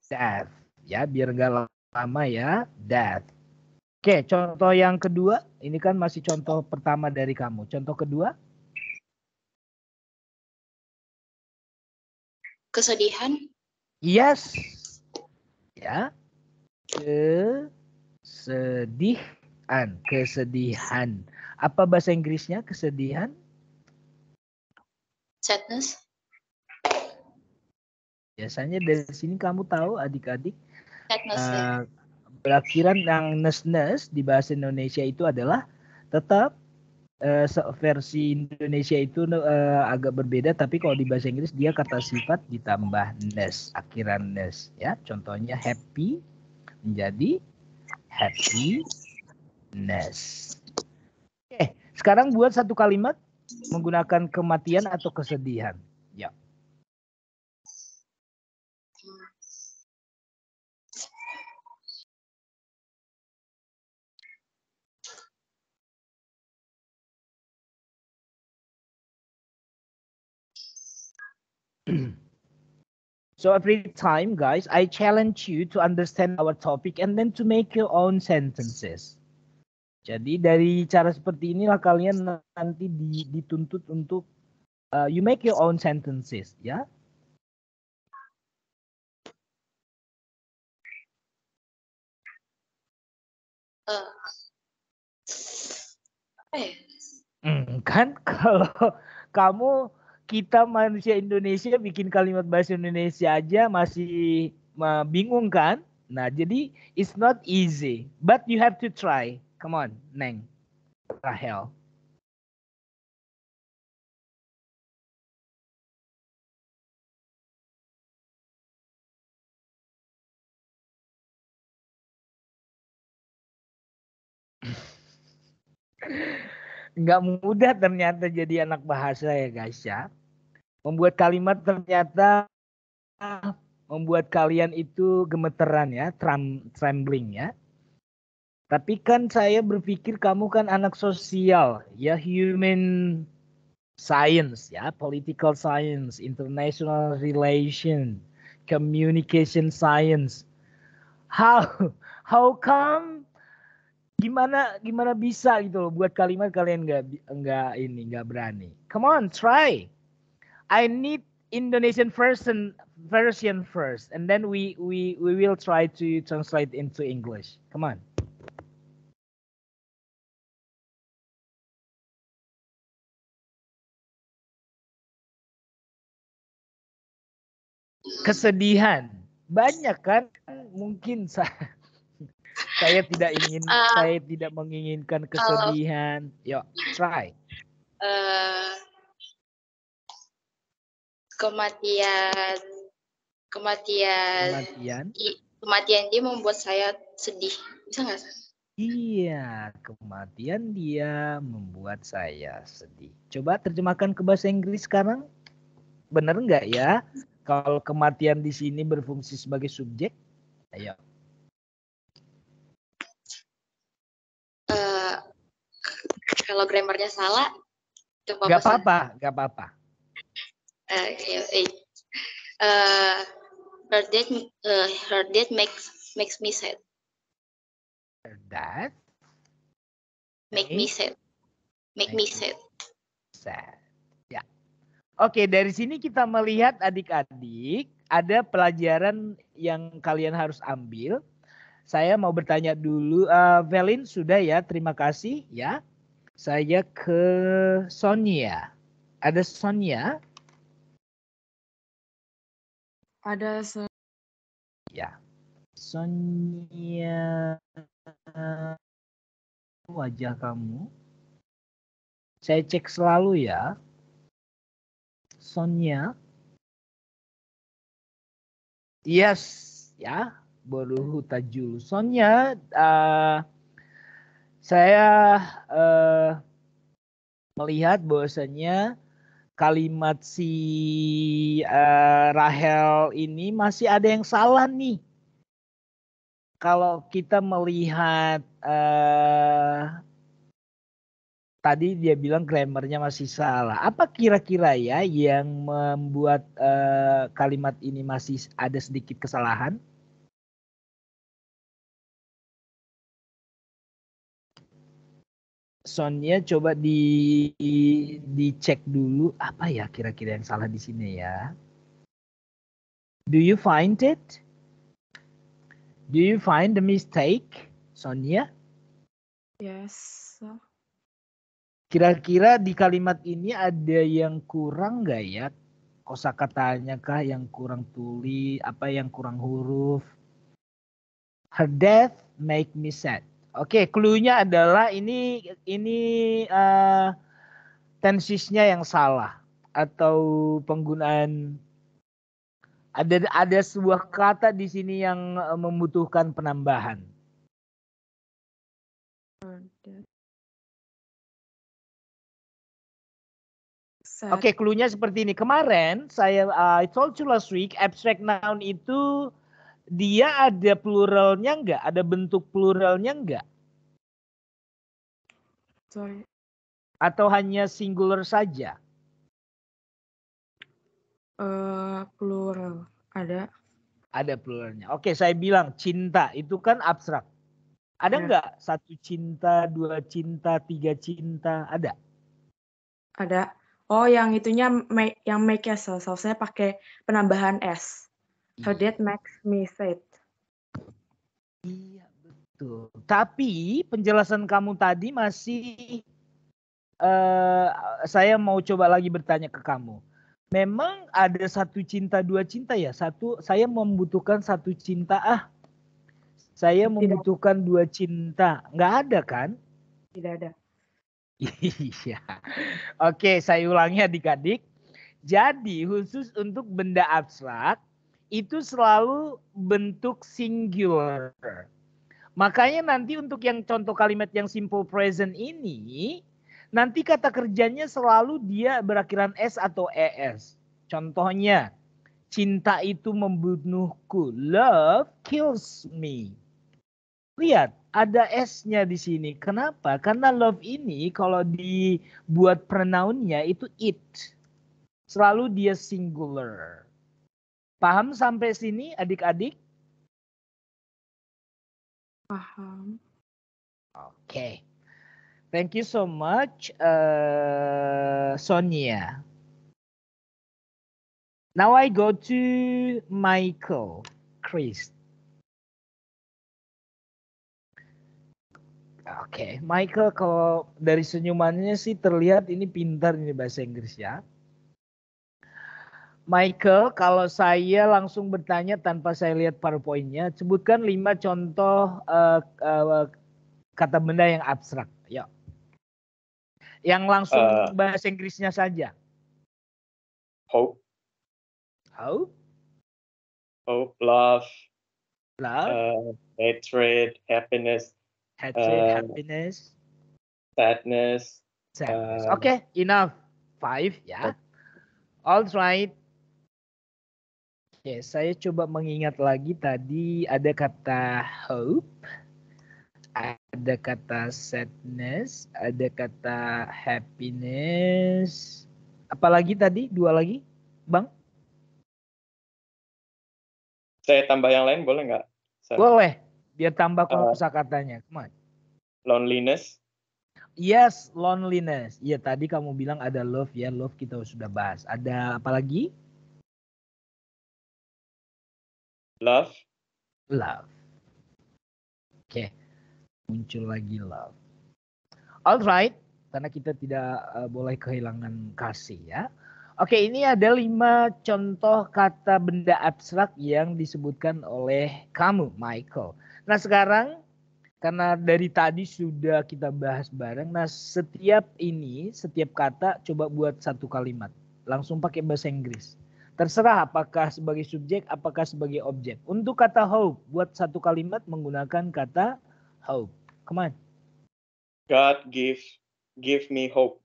Death. Ya, biar nggak lama ya, death. Oke, contoh yang kedua. Ini kan masih contoh pertama dari kamu. Contoh kedua? Kesedihan. Yes. Ya. Kesedih. Kesedihan. Apa bahasa Inggrisnya kesedihan? Sadness. Biasanya dari sini kamu tahu adik-adik. Sadness. Berakhiran yang nes di bahasa Indonesia itu adalah tetap versi Indonesia itu agak berbeda, tapi kalau di bahasa Inggris dia kata sifat ditambah nes, akhiran nes ya. Contohnya happy menjadi happiness. Oke, sekarang buat satu kalimat menggunakan kematian atau kesedihan. Ya. So every time, guys, I challenge you to understand our topic and then to make your own sentences. Jadi dari cara seperti inilah kalian nanti dituntut untuk you make your own sentences, ya. Kan kalau kamu kita manusia Indonesia bikin kalimat bahasa Indonesia aja masih bingung kan? Nah, jadi it's not easy, but you have to try. Come on, Neng, Rahel. Nggak mudah ternyata jadi anak bahasa ya guys ya. Membuat kalimat ternyata membuat kalian itu gemeteran ya, trembling ya. Tapi kan saya berpikir kamu kan anak sosial ya, human science ya, political science, international relation, communication science. How come gimana bisa gitu loh buat kalimat kalian nggak berani. Come on, try. I need Indonesian version first, and then we will try to translate into English. Come on. Kesedihan banyak kan, mungkin saya tidak menginginkan kesedihan. Yuk, try. Kematian dia membuat saya sedih. Bisa nggak? Iya, kematian dia membuat saya sedih. Coba terjemahkan ke bahasa Inggris sekarang. Bener nggak ya? Kalau kematian di sini berfungsi sebagai subjek, ayo. Kalau grammarnya salah, nggak apa-apa. Her death makes me sad. Her death make me sad. Sad. Ya. Oke, dari sini kita melihat adik-adik ada pelajaran yang kalian harus ambil. Saya mau bertanya dulu, Velin sudah ya, terima kasih ya. Saya ke Sonia. Ada Sonia? Ada ya. Sonia, wajah kamu. Saya cek selalu ya. Sonia. Yes, ya. Boruhu tajul. Sonia, saya melihat bahwasanya kalimat si Rahel ini masih ada yang salah nih. Kalau kita melihat tadi dia bilang grammarnya masih salah. Apa kira-kira ya yang membuat kalimat ini masih ada sedikit kesalahan? Sonia coba dicek dulu apa ya kira-kira yang salah di sini ya. Do you find it? Do you find the mistake, Sonia? Yes. Kira-kira di kalimat ini ada yang kurang nggak ya? Kosakatanya kah yang kurang tuli? Apa yang kurang huruf? Her death make me sad. Oke, clue-nya adalah ini tensisnya yang salah atau penggunaan ada sebuah kata di sini yang membutuhkan penambahan. Oke, clue-nya seperti ini. Kemarin I told you last week, abstract noun itu dia ada pluralnya nggak? Ada bentuk pluralnya nggak? Sorry. Atau hanya singular saja? Plural. Ada. Ada pluralnya. Oke, saya bilang cinta itu kan abstrak. Ada Ya. nggak satu cinta, dua cinta, tiga cinta? Ada? Ada. Oh, yang itunya yang make ya, sausnya pakai penambahan S. Her death makes me sad. Iya, betul. Tapi penjelasan kamu tadi masih saya mau coba lagi bertanya ke kamu. Memang ada satu cinta, dua cinta ya? Saya membutuhkan satu cinta. Saya membutuhkan dua cinta. Nggak ada kan? Tidak ada. Iya. Oke, saya ulangi adik-adik. Jadi khusus untuk benda abstrak itu selalu bentuk singular. Makanya nanti untuk yang contoh kalimat yang simple present ini, nanti kata kerjanya selalu dia berakhiran S atau ES. Contohnya, cinta itu membunuhku. Love kills me. Lihat, ada S-nya di sini. Kenapa? Karena love ini kalau dibuat pronounnya itu it. Selalu dia singular. Paham sampai sini adik-adik? Paham. Oke. Thank you so much, Sonia. Now I go to Michael, Chris. Oke, Michael kalau dari senyumannya sih terlihat ini pintar ini bahasa Inggris ya. Michael, kalau saya langsung bertanya tanpa saya lihat PowerPoint-nya, sebutkan 5 contoh kata benda yang abstrak. Yuk. Yang langsung bahasa Inggrisnya saja. Hope. Hope. Hope, love. Love. Hatred, happiness. Hatred, happiness. Sadness. Sadness. Oke, enough. 5 ya. All right. Oke, saya coba mengingat lagi tadi ada kata hope. Ada kata sadness, ada kata happiness. Apalagi tadi? 2 lagi, Bang? Saya tambah yang lain boleh nggak? Boleh, biar tambah kosakatanya. Come on. Loneliness. Yes, loneliness. Iya, tadi kamu bilang ada love ya. Love kita sudah bahas. Ada apa lagi? Love. Love. Oke. Muncul lagi love. Alright, karena kita tidak boleh kehilangan kasih ya. Oke, ini ada 5 contoh kata benda abstrak yang disebutkan oleh kamu, Michael. Nah sekarang, karena dari tadi sudah kita bahas bareng, nah setiap kata coba buat satu kalimat. Langsung pakai bahasa Inggris. Terserah apakah sebagai subjek, apakah sebagai objek. Untuk kata hope, buat satu kalimat menggunakan kata hope. Come on. God give me hope.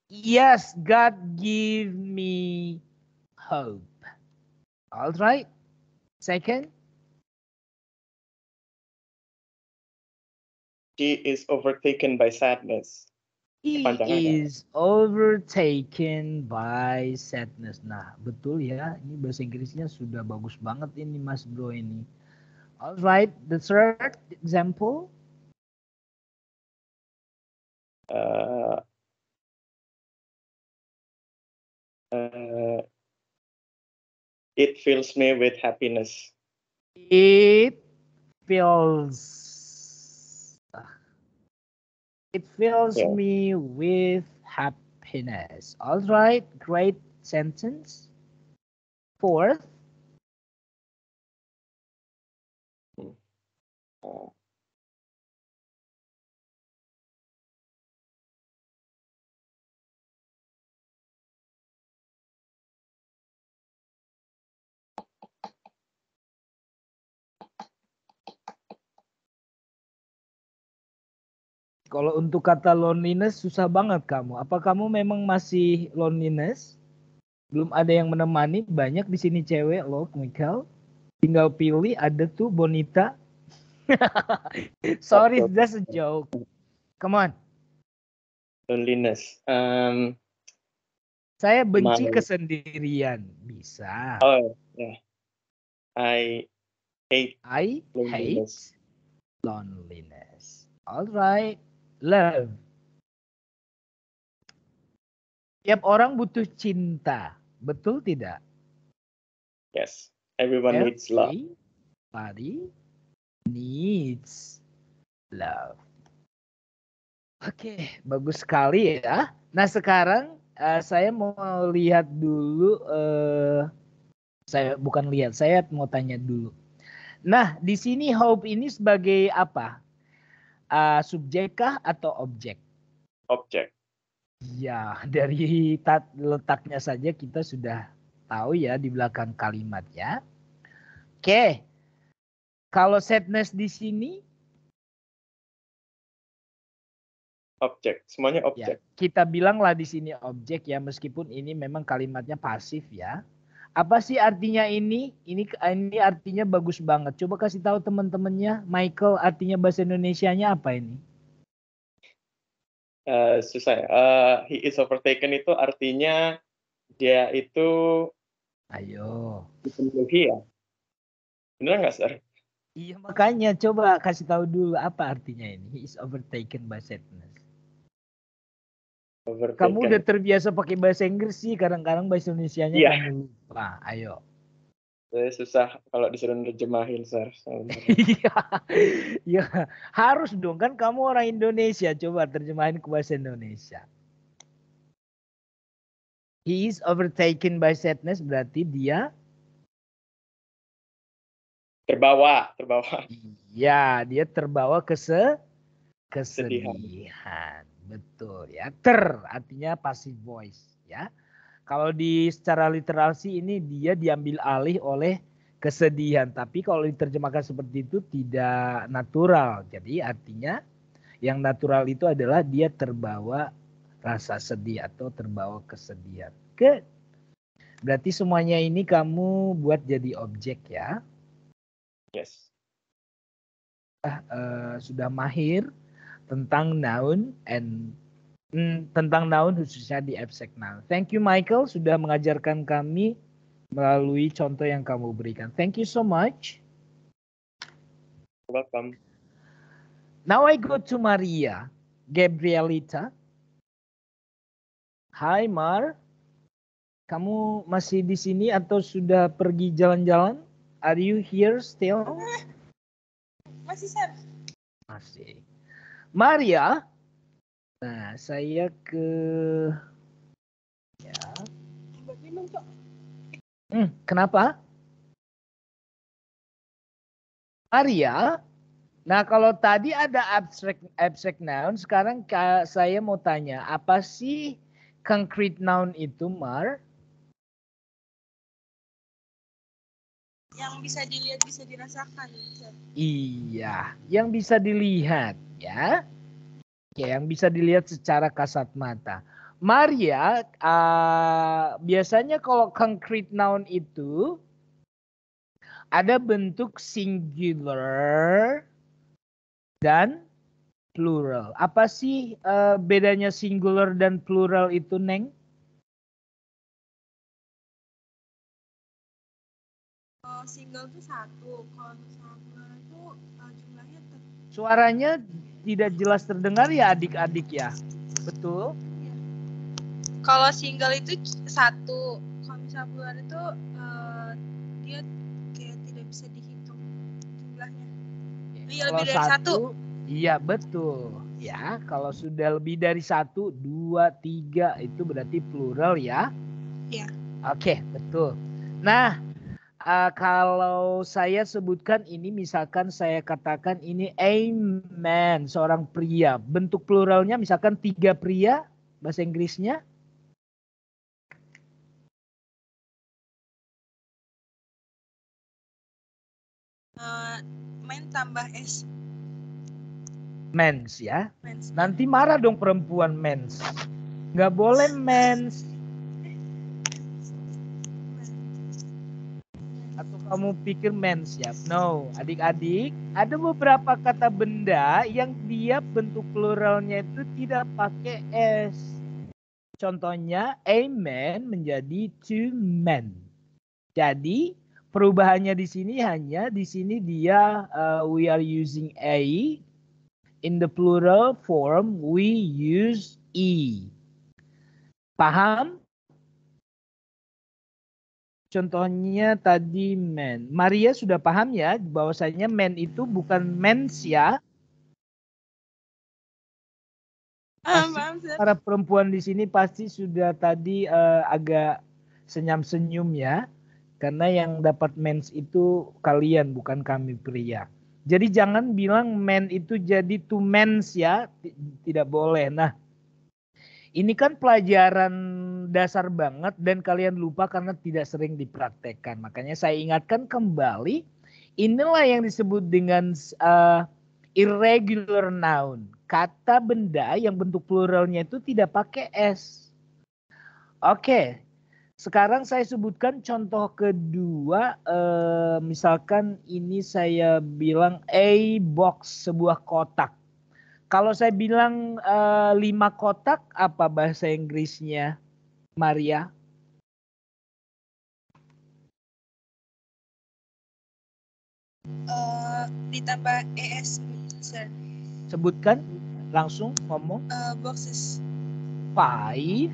Yes, God give me hope. All right. Second. He is overtaken by sadness. He is overtaken by sadness. Nah, betul ya. Ini bahasa Inggrisnya sudah bagus banget ini Mas Bro ini. All right. The third example. It fills me with happiness. It fills It fills Yeah. me with happiness. All right, great sentence. Fourth, kalau untuk kata loneliness susah banget kamu. Apa kamu memang masih loneliness? Belum ada yang menemani, banyak di sini cewek loh, Michael. Tinggal pilih, ada tuh Bonita. Sorry, that's a joke. Come on. Loneliness. Saya benci kesendirian. Bisa. Oh, yeah. I hate loneliness. All right. Love. Tiap orang butuh cinta. Betul tidak? Yes. Everyone needs love. Everybody needs love. Oke, bagus sekali ya. Nah sekarang saya mau lihat dulu. Saya mau tanya dulu. Nah di sini hope ini sebagai apa? Subjek kah atau objek? Objek. Ya, dari letaknya saja kita sudah tahu ya di belakang kalimat ya. Oke. Kalau sadness di sini? Objek. Semuanya objek. Ya, kita bilanglah di sini objek ya, meskipun ini memang kalimatnya pasif ya. Apa sih artinya ini? Ini artinya bagus banget. Coba kasih tahu teman-temannya. Michael, artinya bahasa Indonesianya apa ini? Susah ya. He is overtaken itu artinya dia itu dipenuhi ya. Benar nggak, Sir? Iya, makanya coba kasih tahu dulu apa artinya ini. He is overtaken by sadness. Overtaken. Kamu udah terbiasa pakai bahasa Inggris sih, kadang-kadang bahasa Indonesianya kamu lupa. Ayo. Saya susah kalau disuruh nerjemahin, Sir. Iya, harus dong kan kamu orang Indonesia. Coba terjemahin ke bahasa Indonesia. He is overtaken by sadness berarti dia terbawa. Iya, dia terbawa kesedihan. Betul ya. Artinya passive voice ya. Kalau secara literal sih ini dia diambil alih oleh kesedihan. Tapi kalau diterjemahkan seperti itu tidak natural. Jadi artinya yang natural itu adalah dia terbawa rasa sedih atau terbawa kesedihan. Good. Berarti semuanya ini kamu buat jadi objek ya. Yes. Sudah mahir tentang noun tentang noun khususnya di abstract noun. Thank you Michael sudah mengajarkan kami melalui contoh yang kamu berikan. Thank you so much. Welcome. Now I go to Maria Gabrielita. Hai Mar. Kamu masih di sini atau sudah pergi jalan-jalan? Are you here still? Masih, Sir. Masih. Maria. Nah, saya ke ya. Minum, Cok. Kenapa? Maria. Nah, kalau tadi ada abstract noun, sekarang saya mau tanya, apa sih concrete noun itu, Mar? Yang bisa dilihat, bisa dirasakan. Sir. Iya, yang bisa dilihat ya. Oke, yang bisa dilihat secara kasat mata. Maria, biasanya kalau concrete noun itu ada bentuk singular dan plural. Apa sih bedanya singular dan plural itu, Neng? Kalau single itu satu, kalau singular itu jumlahnya Suaranya tidak jelas terdengar ya adik-adik ya, betul? Ya. Kalau single itu satu, kalau misalnya plural itu dia kayak tidak bisa dihitung jumlahnya. Iya lebih dari satu. Iya betul. Ya, kalau sudah lebih dari 1, 2, 3 itu berarti plural ya. Ya. Oke, betul. Nah, kalau saya sebutkan ini, misalkan saya katakan ini a man, seorang pria. Bentuk pluralnya misalkan 3 pria, bahasa Inggrisnya. Men tambah S. Mens ya. Mens. Nanti marah dong perempuan mens. Nggak boleh mens. Atau kamu pikir mens ya? No, adik-adik, ada beberapa kata benda yang dia bentuk pluralnya itu tidak pakai S. Contohnya, a man menjadi two men. Jadi perubahannya di sini hanya di sini dia we are using a. In the plural form we use e. Paham? Contohnya tadi men. Maria sudah paham ya bahwasanya men itu bukan mens ya. Paham, Sir. Para perempuan di sini pasti sudah tadi agak senyum-senyum ya. Karena yang dapat mens itu kalian bukan kami pria. Jadi jangan bilang men itu jadi to mens ya. Tidak boleh. Nah, ini kan pelajaran dasar banget dan kalian lupa karena tidak sering dipraktekkan. Makanya saya ingatkan kembali, inilah yang disebut dengan irregular noun. Kata benda yang bentuk pluralnya itu tidak pakai S. Oke, sekarang saya sebutkan contoh kedua. Misalkan ini saya bilang a box, sebuah kotak. Kalau saya bilang 5 kotak, apa bahasa Inggrisnya, Maria? Ditambah ES, Sir. Sebutkan, langsung ngomong. Boxes. 5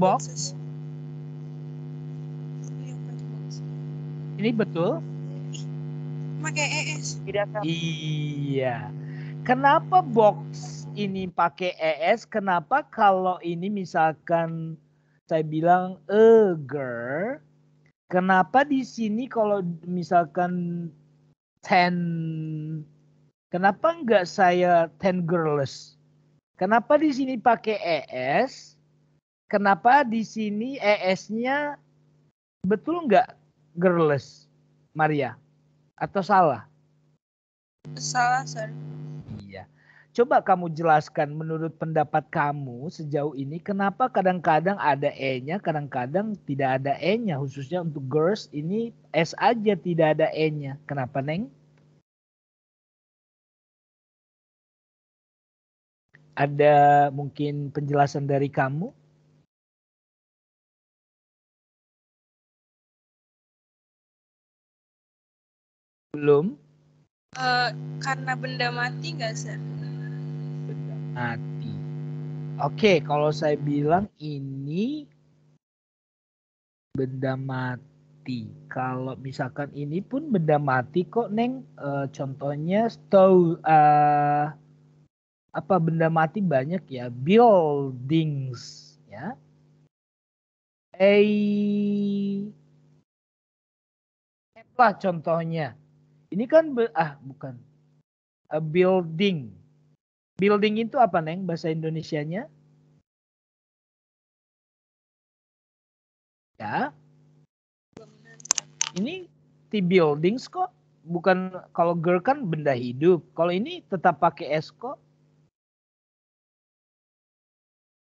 box. Ini betul? Pakai ES. Iya. Kenapa box ini pakai ES? Kenapa kalau ini misalkan saya bilang a girl? Kenapa di sini kalau misalkan 10, kenapa enggak saya 10 girls? Kenapa di sini pakai ES? Kenapa di sini ES-nya betul enggak girls, Maria? Atau salah? Salah, Sir. Iya. Coba kamu jelaskan menurut pendapat kamu sejauh ini kenapa kadang-kadang ada E-nya, kadang-kadang tidak ada E-nya. Khususnya untuk girls ini S aja tidak ada E-nya. Kenapa, Neng? Ada mungkin penjelasan dari kamu? Belum? Karena benda mati nggak, Sir? Benda mati. Oke, kalau saya bilang ini benda mati. Kalau misalkan ini pun benda mati kok, Neng. Contohnya stove. Apa benda mati banyak ya? Buildings, ya. Apa contohnya? Ini kan bukan. A building. Building itu apa, Neng, bahasa Indonesianya? Ya. Ini T buildings kok. Bukan, kalau girl kan benda hidup. Kalau ini tetap pakai S kok.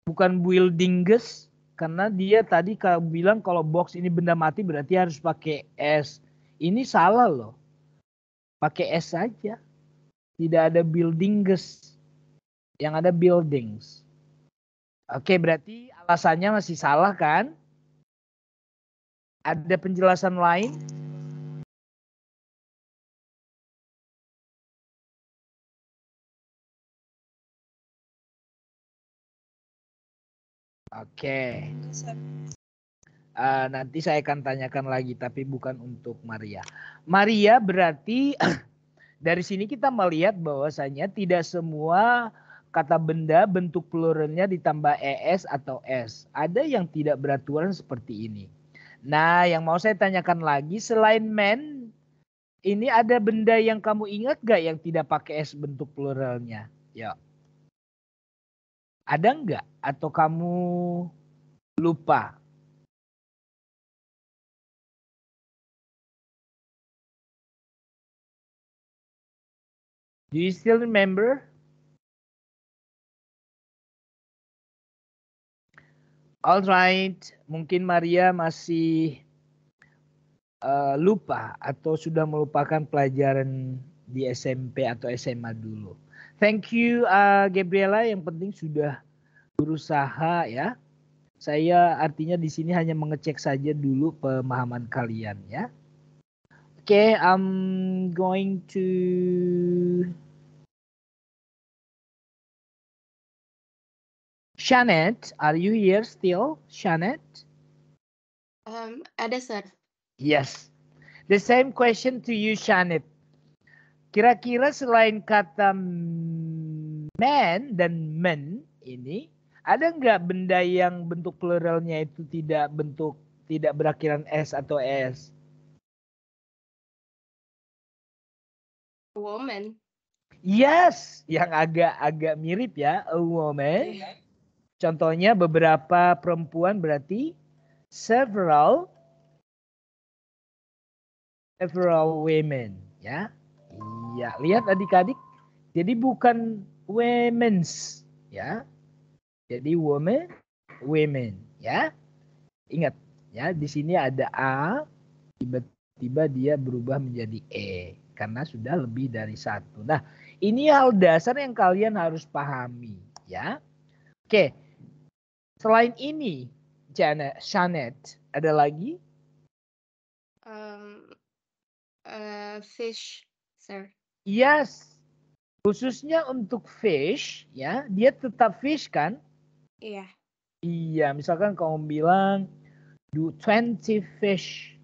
Bukan buildings. Karena dia tadi bilang kalau box ini benda mati berarti harus pakai S. Ini salah loh. Pakai S saja. Tidak ada buildings. Yang ada buildings. Oke, berarti alasannya masih salah kan? Ada penjelasan lain? Oke. Nanti saya akan tanyakan lagi, tapi bukan untuk Maria. Maria berarti Dari sini kita melihat bahwasanya tidak semua kata benda bentuk pluralnya ditambah es atau s. Ada yang tidak beraturan seperti ini. Nah, yang mau saya tanyakan lagi, selain man, ini ada benda yang kamu ingat gak yang tidak pakai s bentuk pluralnya? Ya. Ada nggak? Atau kamu lupa? Do you still remember? Alright, mungkin Maria masih lupa atau sudah melupakan pelajaran di SMP atau SMA dulu. Thank you Gabriela, yang penting sudah berusaha ya. Saya artinya di sini hanya mengecek saja dulu pemahaman kalian ya. Oke, I'm going to Shanet, are you here still, Shanet? Ada, Sir. Yes. The same question to you, Shanet. Kira-kira selain kata man dan men ini, ada nggak benda yang bentuk pluralnya itu tidak berakhiran s atau s? Woman. Yes, yang agak mirip ya, a woman. Okay. Contohnya beberapa perempuan berarti several women ya. Iya, lihat adik-adik. Jadi bukan women's ya. Jadi women ya. Ingat ya, di sini ada a, tiba-tiba dia berubah menjadi e karena sudah lebih dari satu. Nah, ini hal dasar yang kalian harus pahami ya. Oke. Selain ini, Shanet, ada lagi? Fish, Sir. Yes. Khususnya untuk fish, ya, dia tetap fish kan? Iya. Iya, misalkan kamu bilang do 20 fish.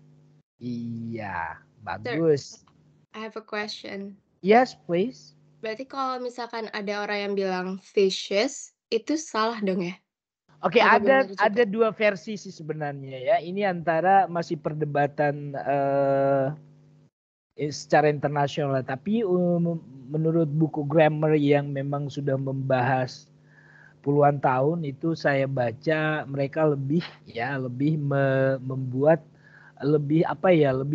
Iya, bagus. Sir, I have a question. Yes, please. Berarti kalau misalkan ada orang yang bilang fishes, itu salah dong ya? Oke, ada dua versi sih sebenarnya ya. Ini antara masih perdebatan secara internasional, tapi menurut buku grammar yang memang sudah membahas puluhan tahun itu saya baca mereka lebih membuat lebih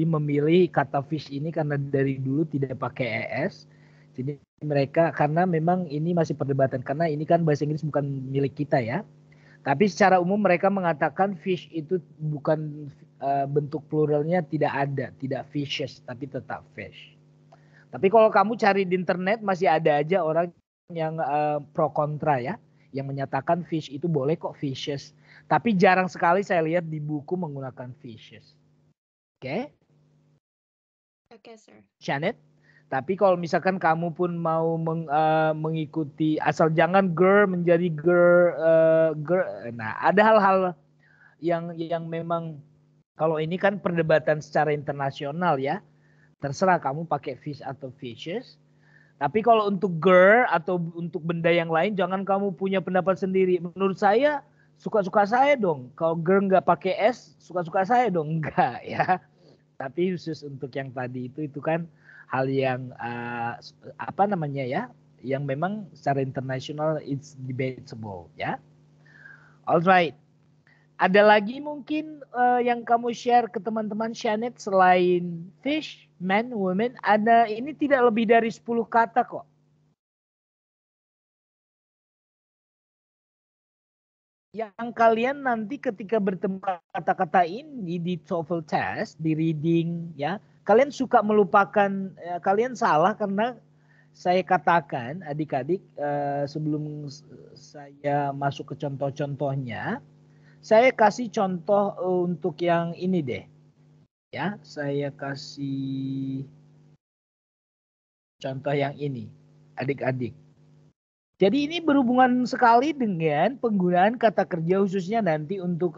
memilih kata fish ini karena dari dulu tidak pakai es. Jadi mereka karena memang ini masih perdebatan karena ini kan bahasa Inggris bukan milik kita ya. Tapi secara umum mereka mengatakan fish itu bukan bentuk pluralnya tidak ada, tidak fishes, tapi tetap fish. Tapi kalau kamu cari di internet masih ada aja orang yang pro kontra ya, yang menyatakan fish itu boleh kok fishes. Tapi jarang sekali saya lihat di buku menggunakan fishes. Oke? Oke, Sir. Janet? Tapi kalau misalkan kamu pun mau mengikuti, asal jangan girl menjadi girl. Nah, ada hal-hal yang memang kalau ini kan perdebatan secara internasional ya. Terserah kamu pakai fish atau fishes. Tapi kalau untuk girl atau untuk benda yang lain, jangan kamu punya pendapat sendiri. Menurut saya, suka-suka saya dong. Kalau girl nggak pakai s, suka-suka saya dong. Enggak ya. Tapi khusus untuk yang tadi itu kan hal yang yang memang secara internasional it's debatable ya. Alright, ada lagi mungkin yang kamu share ke teman-teman Shanet selain fish, man, women, ada ini tidak lebih dari 10 kata kok. Yang kalian nanti ketika bertemu kata-kata ini di TOEFL test, di reading ya, kalian suka melupakan, kalian salah karena saya katakan adik-adik sebelum saya masuk ke contoh-contohnya, saya kasih contoh untuk yang ini deh. Ya, saya kasih contoh yang ini, adik-adik. Jadi ini berhubungan sekali dengan penggunaan kata kerja khususnya nanti untuk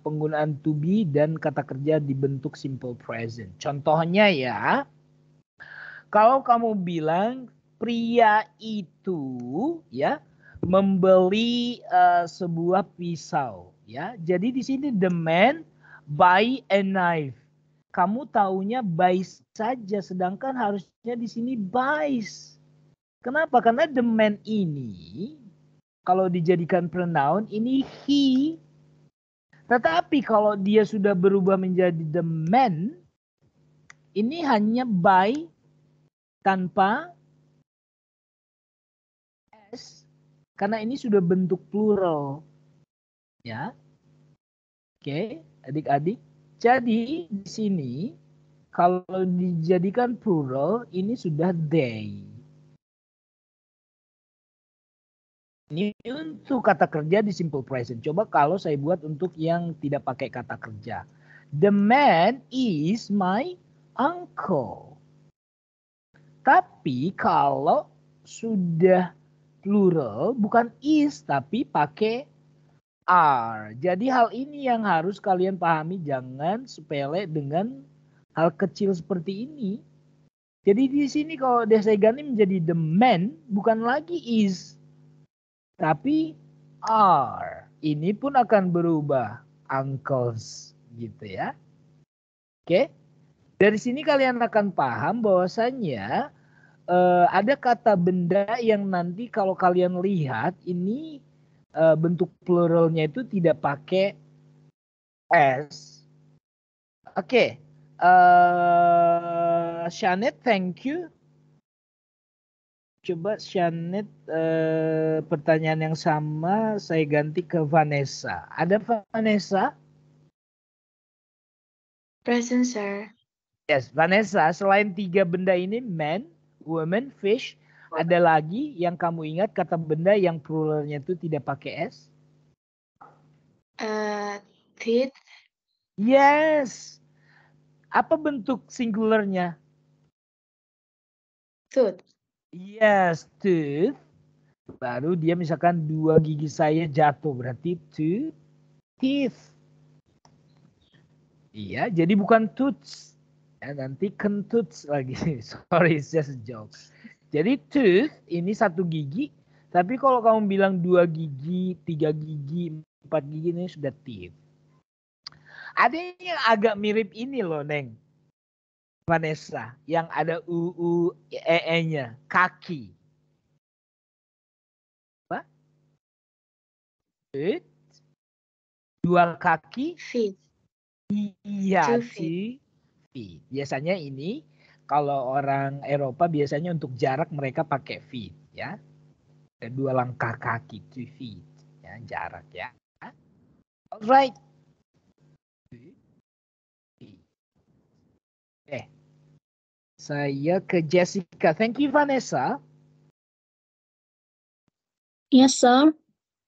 penggunaan to be dan kata kerja di bentuk simple present. Contohnya ya, Kalau kamu bilang pria itu ya membeli sebuah pisau ya. Jadi di sini the man buy a knife. Kamu taunya buys saja sedangkan harusnya di sini buys. Kenapa? Karena the man ini kalau dijadikan pronoun ini he. Tetapi kalau dia sudah berubah menjadi the man ini hanya buy tanpa s karena ini sudah bentuk plural. Ya. Oke, adik-adik. Jadi di sini kalau dijadikan plural ini sudah they. Ini untuk kata kerja di simple present. Coba kalau saya buat untuk yang tidak pakai kata kerja. The man is my uncle. Tapi kalau sudah plural bukan is tapi pakai are. Jadi hal ini yang harus kalian pahami, jangan sepele dengan hal kecil seperti ini. Jadi di sini kalau saya ganti menjadi the man bukan lagi is tapi are. Ini pun akan berubah uncles gitu ya. Oke. Dari sini kalian akan paham bahwasannya ada kata benda yang nanti kalau kalian lihat ini bentuk pluralnya itu tidak pakai s. Oke. Shanet, thank you. Coba Shanet pertanyaan yang sama saya ganti ke Vanessa. Ada Vanessa? Present, sir. Yes, Vanessa, selain 3 benda ini, man, woman, fish, ada lagi yang kamu ingat kata benda yang pluralnya itu tidak pakai s? Teeth. Yes. Apa bentuk singularnya? Tooth. Yes, tooth. Baru dia misalkan 2 gigi saya jatuh, berarti teeth. Iya, jadi bukan tooth. Ya, nanti kentut lagi. Sorry, it's just a joke. Jadi tooth ini 1 gigi. Tapi kalau kamu bilang 2 gigi, 3 gigi, 4 gigi ini sudah teeth. Ada yang agak mirip ini loh, Neng. Vanessa. Yang ada e-nya. Kaki. Apa? Tooth. 2 kaki. Feet. Iya, 2 feet. Biasanya ini kalau orang Eropa biasanya untuk jarak mereka pakai feet ya. 2 langkah kaki, 2 feet ya, jarak ya. Alright. Saya ke Jessica. Thank you Vanessa. Yes, sir.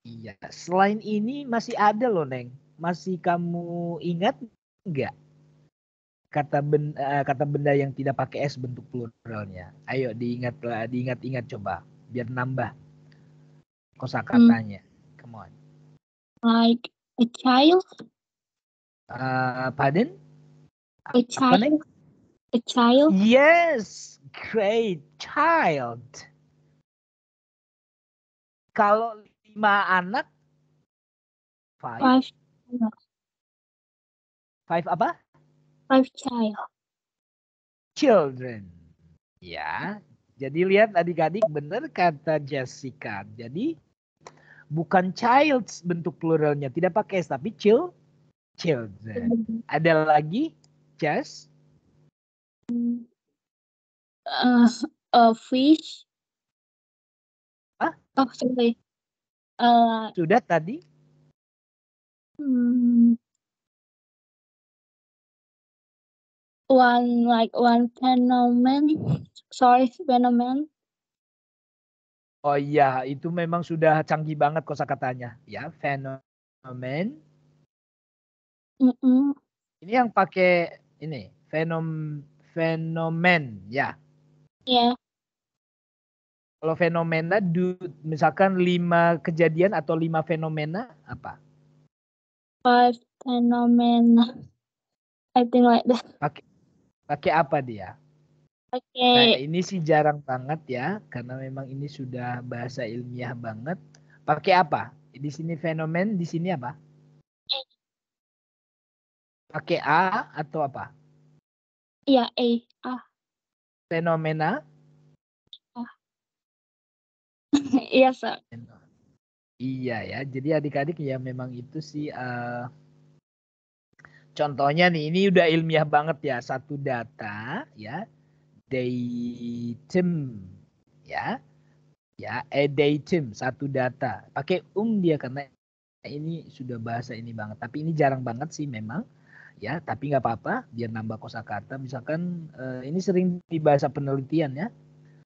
Iya, selain ini masih ada loh Neng. Masih kamu ingat enggak? Kata benda yang tidak pakai s bentuk pluralnya. Ayo diingat-ingat coba biar nambah kosakatanya. Come on. Like a child. Pardon? A child. A child. Yes, great, child. Kalau 5 anak, 5 apa? 5 child. Children. Ya, jadi lihat adik-adik benar kata Jessica. Jadi bukan child bentuk pluralnya, tidak pakai s tapi children. Ada lagi, Jess? A fish. Hah? Oh, sorry. Sudah tadi? One phenomenon. Sorry, phenomenon. Oh iya, itu memang sudah canggih banget kosakatanya. Ya, fenomen. Ini yang pakai ini, fenomen, ya. Ya. Kalau fenomena, misalkan 5 kejadian atau 5 fenomena, apa? 5 phenomena. I think like that. Pakai apa dia? Nah, ini sih jarang banget ya, karena memang ini sudah bahasa ilmiah banget. Pakai apa? Di sini fenomen, di sini apa? Pakai A atau apa? Iya, A. Fenomena? Iya, Sir. Iya ya, jadi adik-adik ya memang itu sih contohnya nih, ini udah ilmiah banget ya, satu data ya, datum ya, datum satu data, pakai dia karena ini sudah bahasa ini banget, tapi ini jarang banget sih memang ya, tapi nggak apa-apa, biar nambah kosakata, misalkan ini sering di bahasa penelitian ya,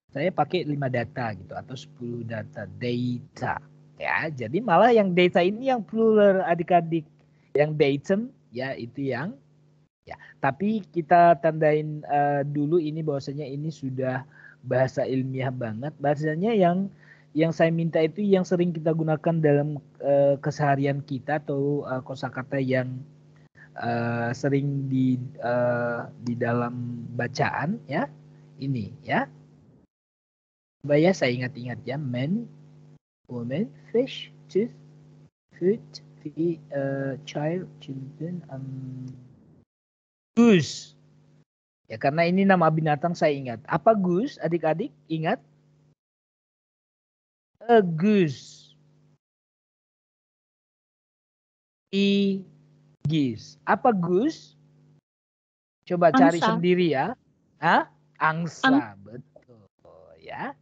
saya pakai 5 data gitu atau 10 data, data. Ya, jadi malah yang data ini yang plural adik-adik. Yang datum ya itu yang ya. Tapi kita tandain dulu ini bahwasanya ini sudah bahasa ilmiah banget. Bahasanya yang saya minta itu yang sering kita gunakan dalam keseharian kita atau kosakata yang sering di dalam bacaan ya. Ini ya. Coba ya saya ingat-ingat ya, man, woman, fish, tooth, food, child, children, goose. Ya karena ini nama binatang saya ingat. Apa goose? Adik-adik ingat? A goose. Geese. Apa goose? Coba cari Angsa. sendiri ya. Hah? Angsa, betul ya.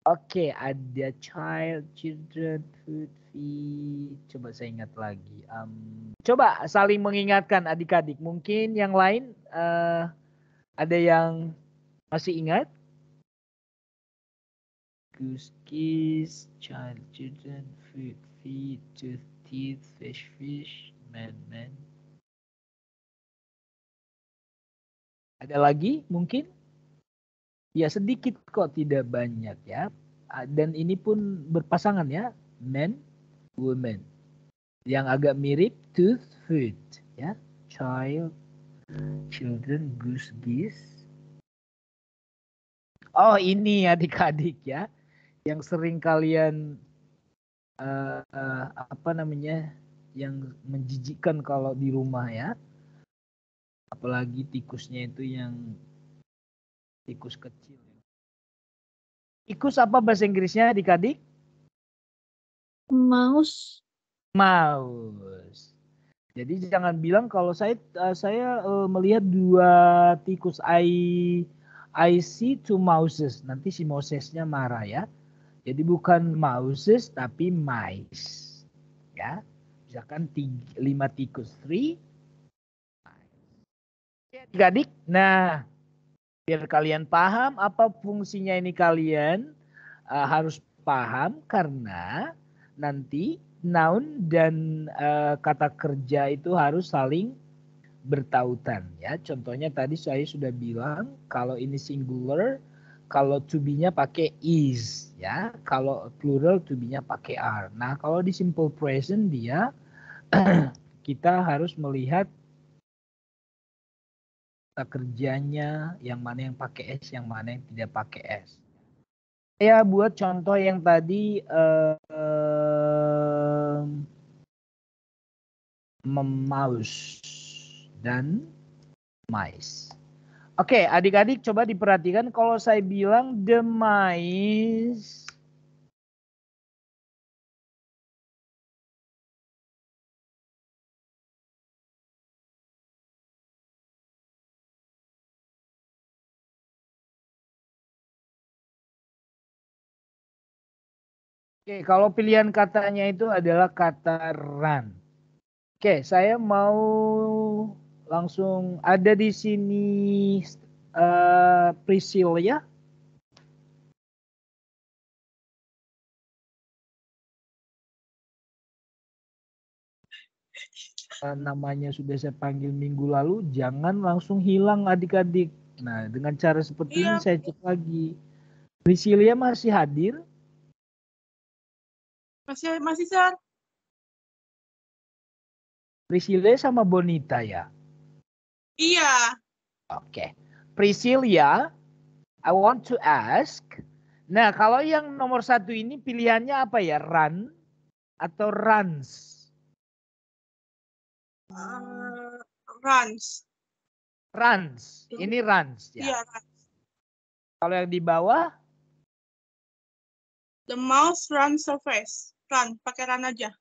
Oke, ada child, children, food, feed. Coba saya ingat lagi. Coba saling mengingatkan adik-adik. Mungkin yang lain ada yang masih ingat? Goose, geese, child, children, food, feed, tooth, teeth, fish, fish, man, man. Ada lagi mungkin? Ya sedikit kok, tidak banyak ya. Dan ini pun berpasangan ya, man, woman. Yang agak mirip tooth, food ya, child, children, goose, geese. Oh ini adik-adik ya, yang sering kalian apa namanya, yang menjijikkan kalau di rumah ya. Apalagi tikusnya itu yang tikus kecil. Tikus apa bahasa Inggrisnya adik-adik? Mouse. Mouse. Jadi jangan bilang kalau saya melihat 2 tikus, I see 2 mouses. Nanti si Mosesnya marah ya. Jadi bukan mouses tapi mice. Ya. Misalkan 5 tikus, 3 adik-adik. Nah, biar kalian paham apa fungsinya ini, kalian harus paham karena nanti noun dan kata kerja itu harus saling bertautan ya. Contohnya tadi saya sudah bilang kalau ini singular, kalau to be-nya pakai is ya. Kalau plural to be-nya pakai are. Nah, kalau di simple present dia kita harus melihat kata kerjanya, yang mana yang pakai S, yang mana yang tidak pakai S. Saya buat contoh yang tadi mouse dan mice. Oke, adik-adik coba diperhatikan kalau saya bilang the mice Oke, kalau pilihan katanya itu adalah kata run. Oke, saya mau langsung ada di sini Priscilla. Namanya sudah saya panggil minggu lalu, jangan langsung hilang adik-adik. Nah, dengan cara seperti ini saya cek lagi. Priscilla masih hadir? Masih, Sir. Priscilla sama Bonita ya? Iya. Oke. Priscilla, I want to ask. Nah, kalau yang nomor 1 ini pilihannya apa ya? Run atau runs? Runs. Runs. Ini runs ya. Iya, runs. Kalau yang di bawah? The mouse runs so fast. Run, pakai run aja.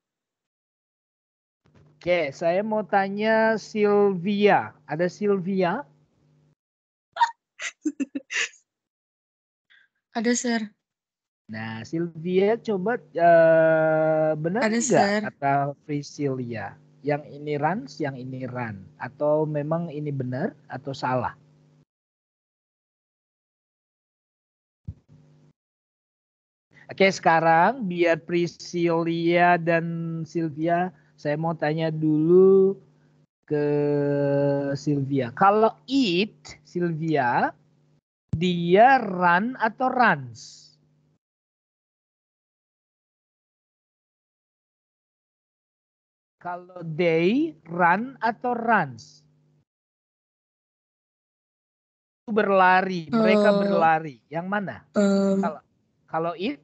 Oke, saya mau tanya Sylvia. Ada Sylvia? Ada, Sir. Nah, Sylvia coba benar Ada, nggak Sir. kata Priscilla? Yang ini runs, yang ini run. Atau memang ini benar atau salah? Oke, sekarang biar Priscilla dan Sylvia, saya mau tanya dulu ke Sylvia. Kalau eat, Sylvia, dia run atau runs? Kalau they run atau runs? Berlari, mereka berlari. Yang mana? Kalau it?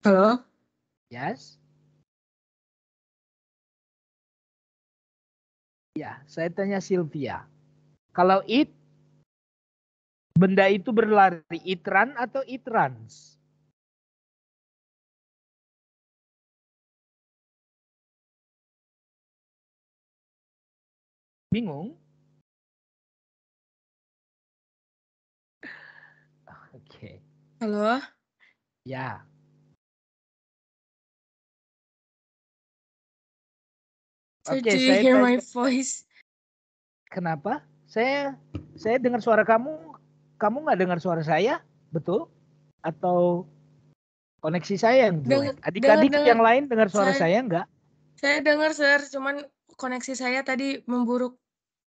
Halo? Yes. Ya, saya tanya Sylvia. Kalau it, benda itu berlari, it run atau it runs? Bingung? Oke. Halo? Ya. Oke, do you hear my voice? Kenapa? Saya dengar suara kamu nggak dengar suara saya, betul? Atau koneksi saya yang jelek? Adik-adik yang lain dengar suara saya nggak? Saya dengar, Sir. Cuman koneksi saya tadi memburuk.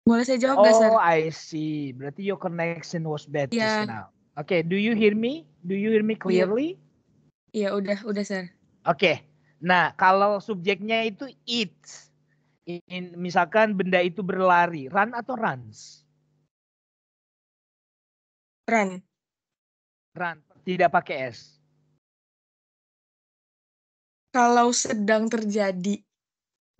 Boleh saya jawab nggak, Sir? Oh, I see. Berarti your connection was bad just Yeah. now. Okay, do you hear me? Do you hear me clearly? Iya, udah, Sir. Oke. Nah, kalau subjeknya itu it. Misalkan benda itu berlari, run atau runs? Run. Run, tidak pakai S. Kalau sedang terjadi.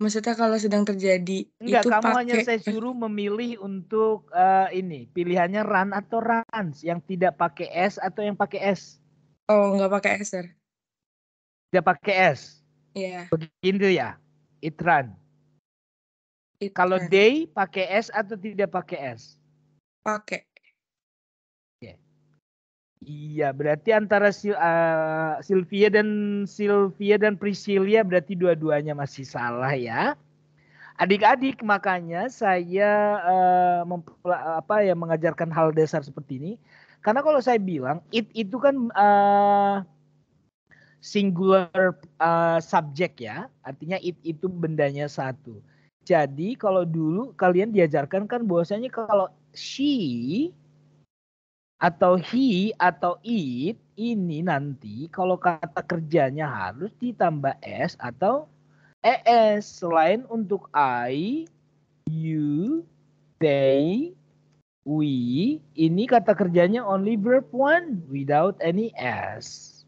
Maksudnya kalau sedang terjadi Enggak, itu kamu pakai hanya saya suruh memilih untuk ini. Pilihannya run atau runs. Yang tidak pakai S atau yang pakai S? Oh, nggak pakai S, Sir. Tidak pakai S? Iya. Begitu ya? It run. Kalau run. they pakai S atau tidak pakai S? Pakai. Iya, berarti antara Sylvia dan Priscilla berarti dua-duanya masih salah ya. Adik-adik, makanya saya mengajarkan hal dasar seperti ini. Karena kalau saya bilang it itu kan singular subject ya, artinya it itu bendanya satu. Jadi kalau dulu kalian diajarkan kan bahwasanya kalau she atau he atau it ini nanti kalau kata kerjanya harus ditambah s atau es. Selain untuk I, you, they, we, ini kata kerjanya only verb one without any s.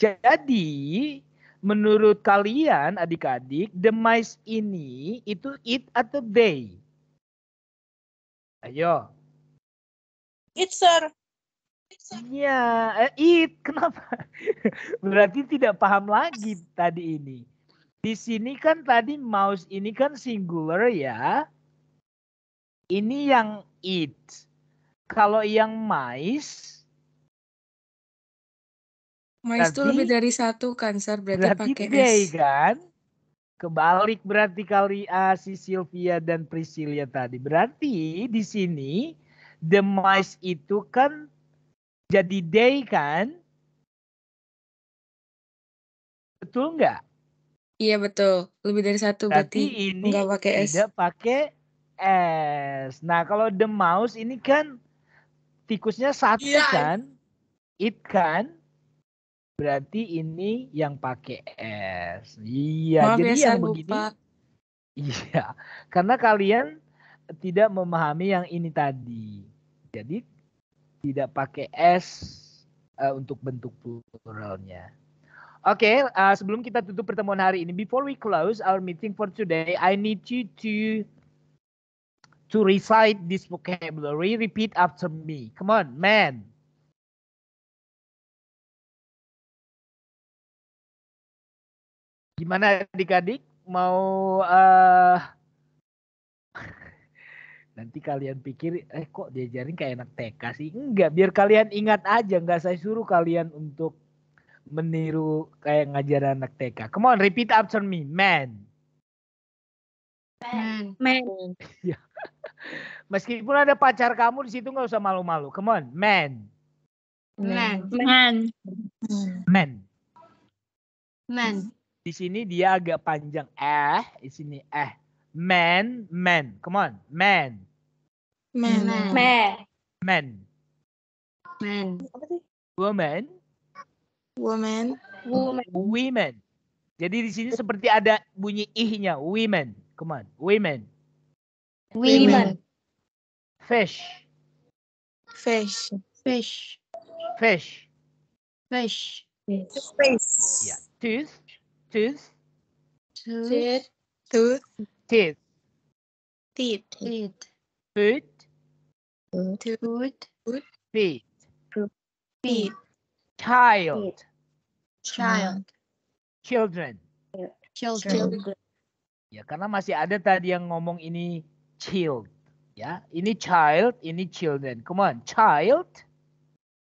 Jadi menurut kalian adik-adik, the mice ini itu it atau they? Ayo. It, Sir. Iya, it. Kenapa? Berarti tidak paham lagi tadi ini. Di sini kan tadi mouse ini kan singular ya. Ini yang it. Kalau yang mice. Mice itu lebih dari satu kan, Sir? Berarti pakai they S. Kan? Kebalik berarti kali si Sylvia dan Priscilla tadi. Berarti di sini the mice itu kan jadi they kan? Betul nggak? Iya betul. Lebih dari satu berarti ini nggak pakai S. Tidak pakai S. Nah kalau the mouse ini kan tikusnya satu kan? It kan? Berarti ini yang pakai S. Iya. Maaf jadi ya, yang begini. Lupa. Iya. Karena kalian tidak memahami yang ini tadi. Jadi Tidak pakai S untuk bentuk pluralnya. Oke, sebelum kita tutup pertemuan hari ini, before we close our meeting for today, I need you to recite this vocabulary. Repeat after me. Come on, man. Gimana adik-adik? Mau nanti kalian pikir, kok diajarin kayak anak TK sih? Enggak, biar kalian ingat aja. Enggak saya suruh kalian untuk meniru kayak ngajar anak TK. Come on, repeat after me. Man. Man. Ya. Meskipun ada pacar kamu di situ nggak usah malu-malu. Come on, man. Di sini dia agak panjang. Di sini Man. Come on, man. Woman. Women. Jadi di sini seperti ada bunyi ih-nya. Women. Come on, women. Fish. Ya. Tooth. Teeth. Foot. Feet. Children. Ya, karena masih ada tadi yang ngomong ini child. Ya, ini child, ini children. Come on, child.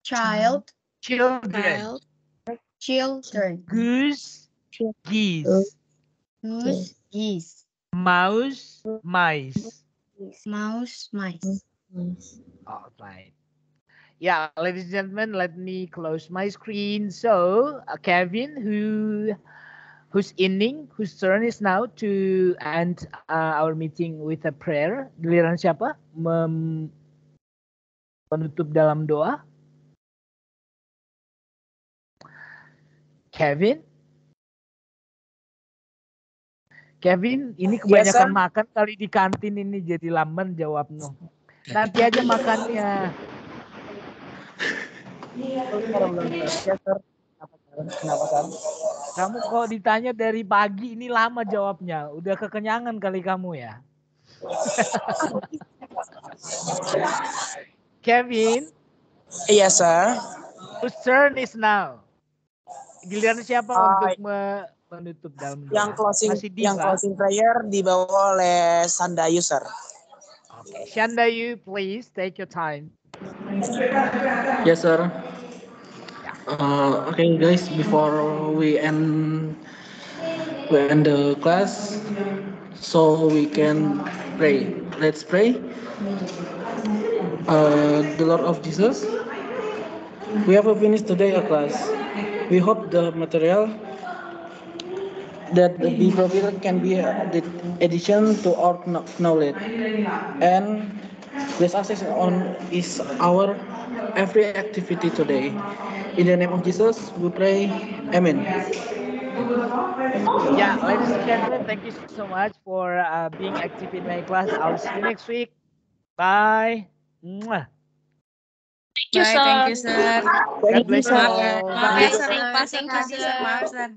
Children. Goose. Geese. Mouse. Mice. All right. Yeah, ladies and gentlemen, let me close my screen. So, Kevin, whose turn is now to end our meeting with a prayer. Giliran siapa? Menutup dalam doa. Kevin, ini kebanyakan makan kali di kantin ini jadi lamban jawabnya. Nanti aja makannya. Kamu kok ditanya dari pagi ini lama jawabnya. Udah kekenyangan kali kamu ya. Kevin. Yes, sir. Whose turn is now? Giliran siapa untuk menutup dalam doa? Yang closing prayer dibawa oleh Sandayu, sir. Okay, Sandayu, please take your time. Yes, sir. Okay, guys, before we end the class, so we can pray. Let's pray. The Lord of Jesus, we have finished today a class. We hope the material that be provided can be the addition to our knowledge and bless us on is our every activity today. In the name of Jesus, we pray. Amen. Yeah, ladies and gentlemen, thank you so much for being active in my class. I'll see you next week. Bye. Mwah. Thank you, sir. God bless you all. Thank you, sir.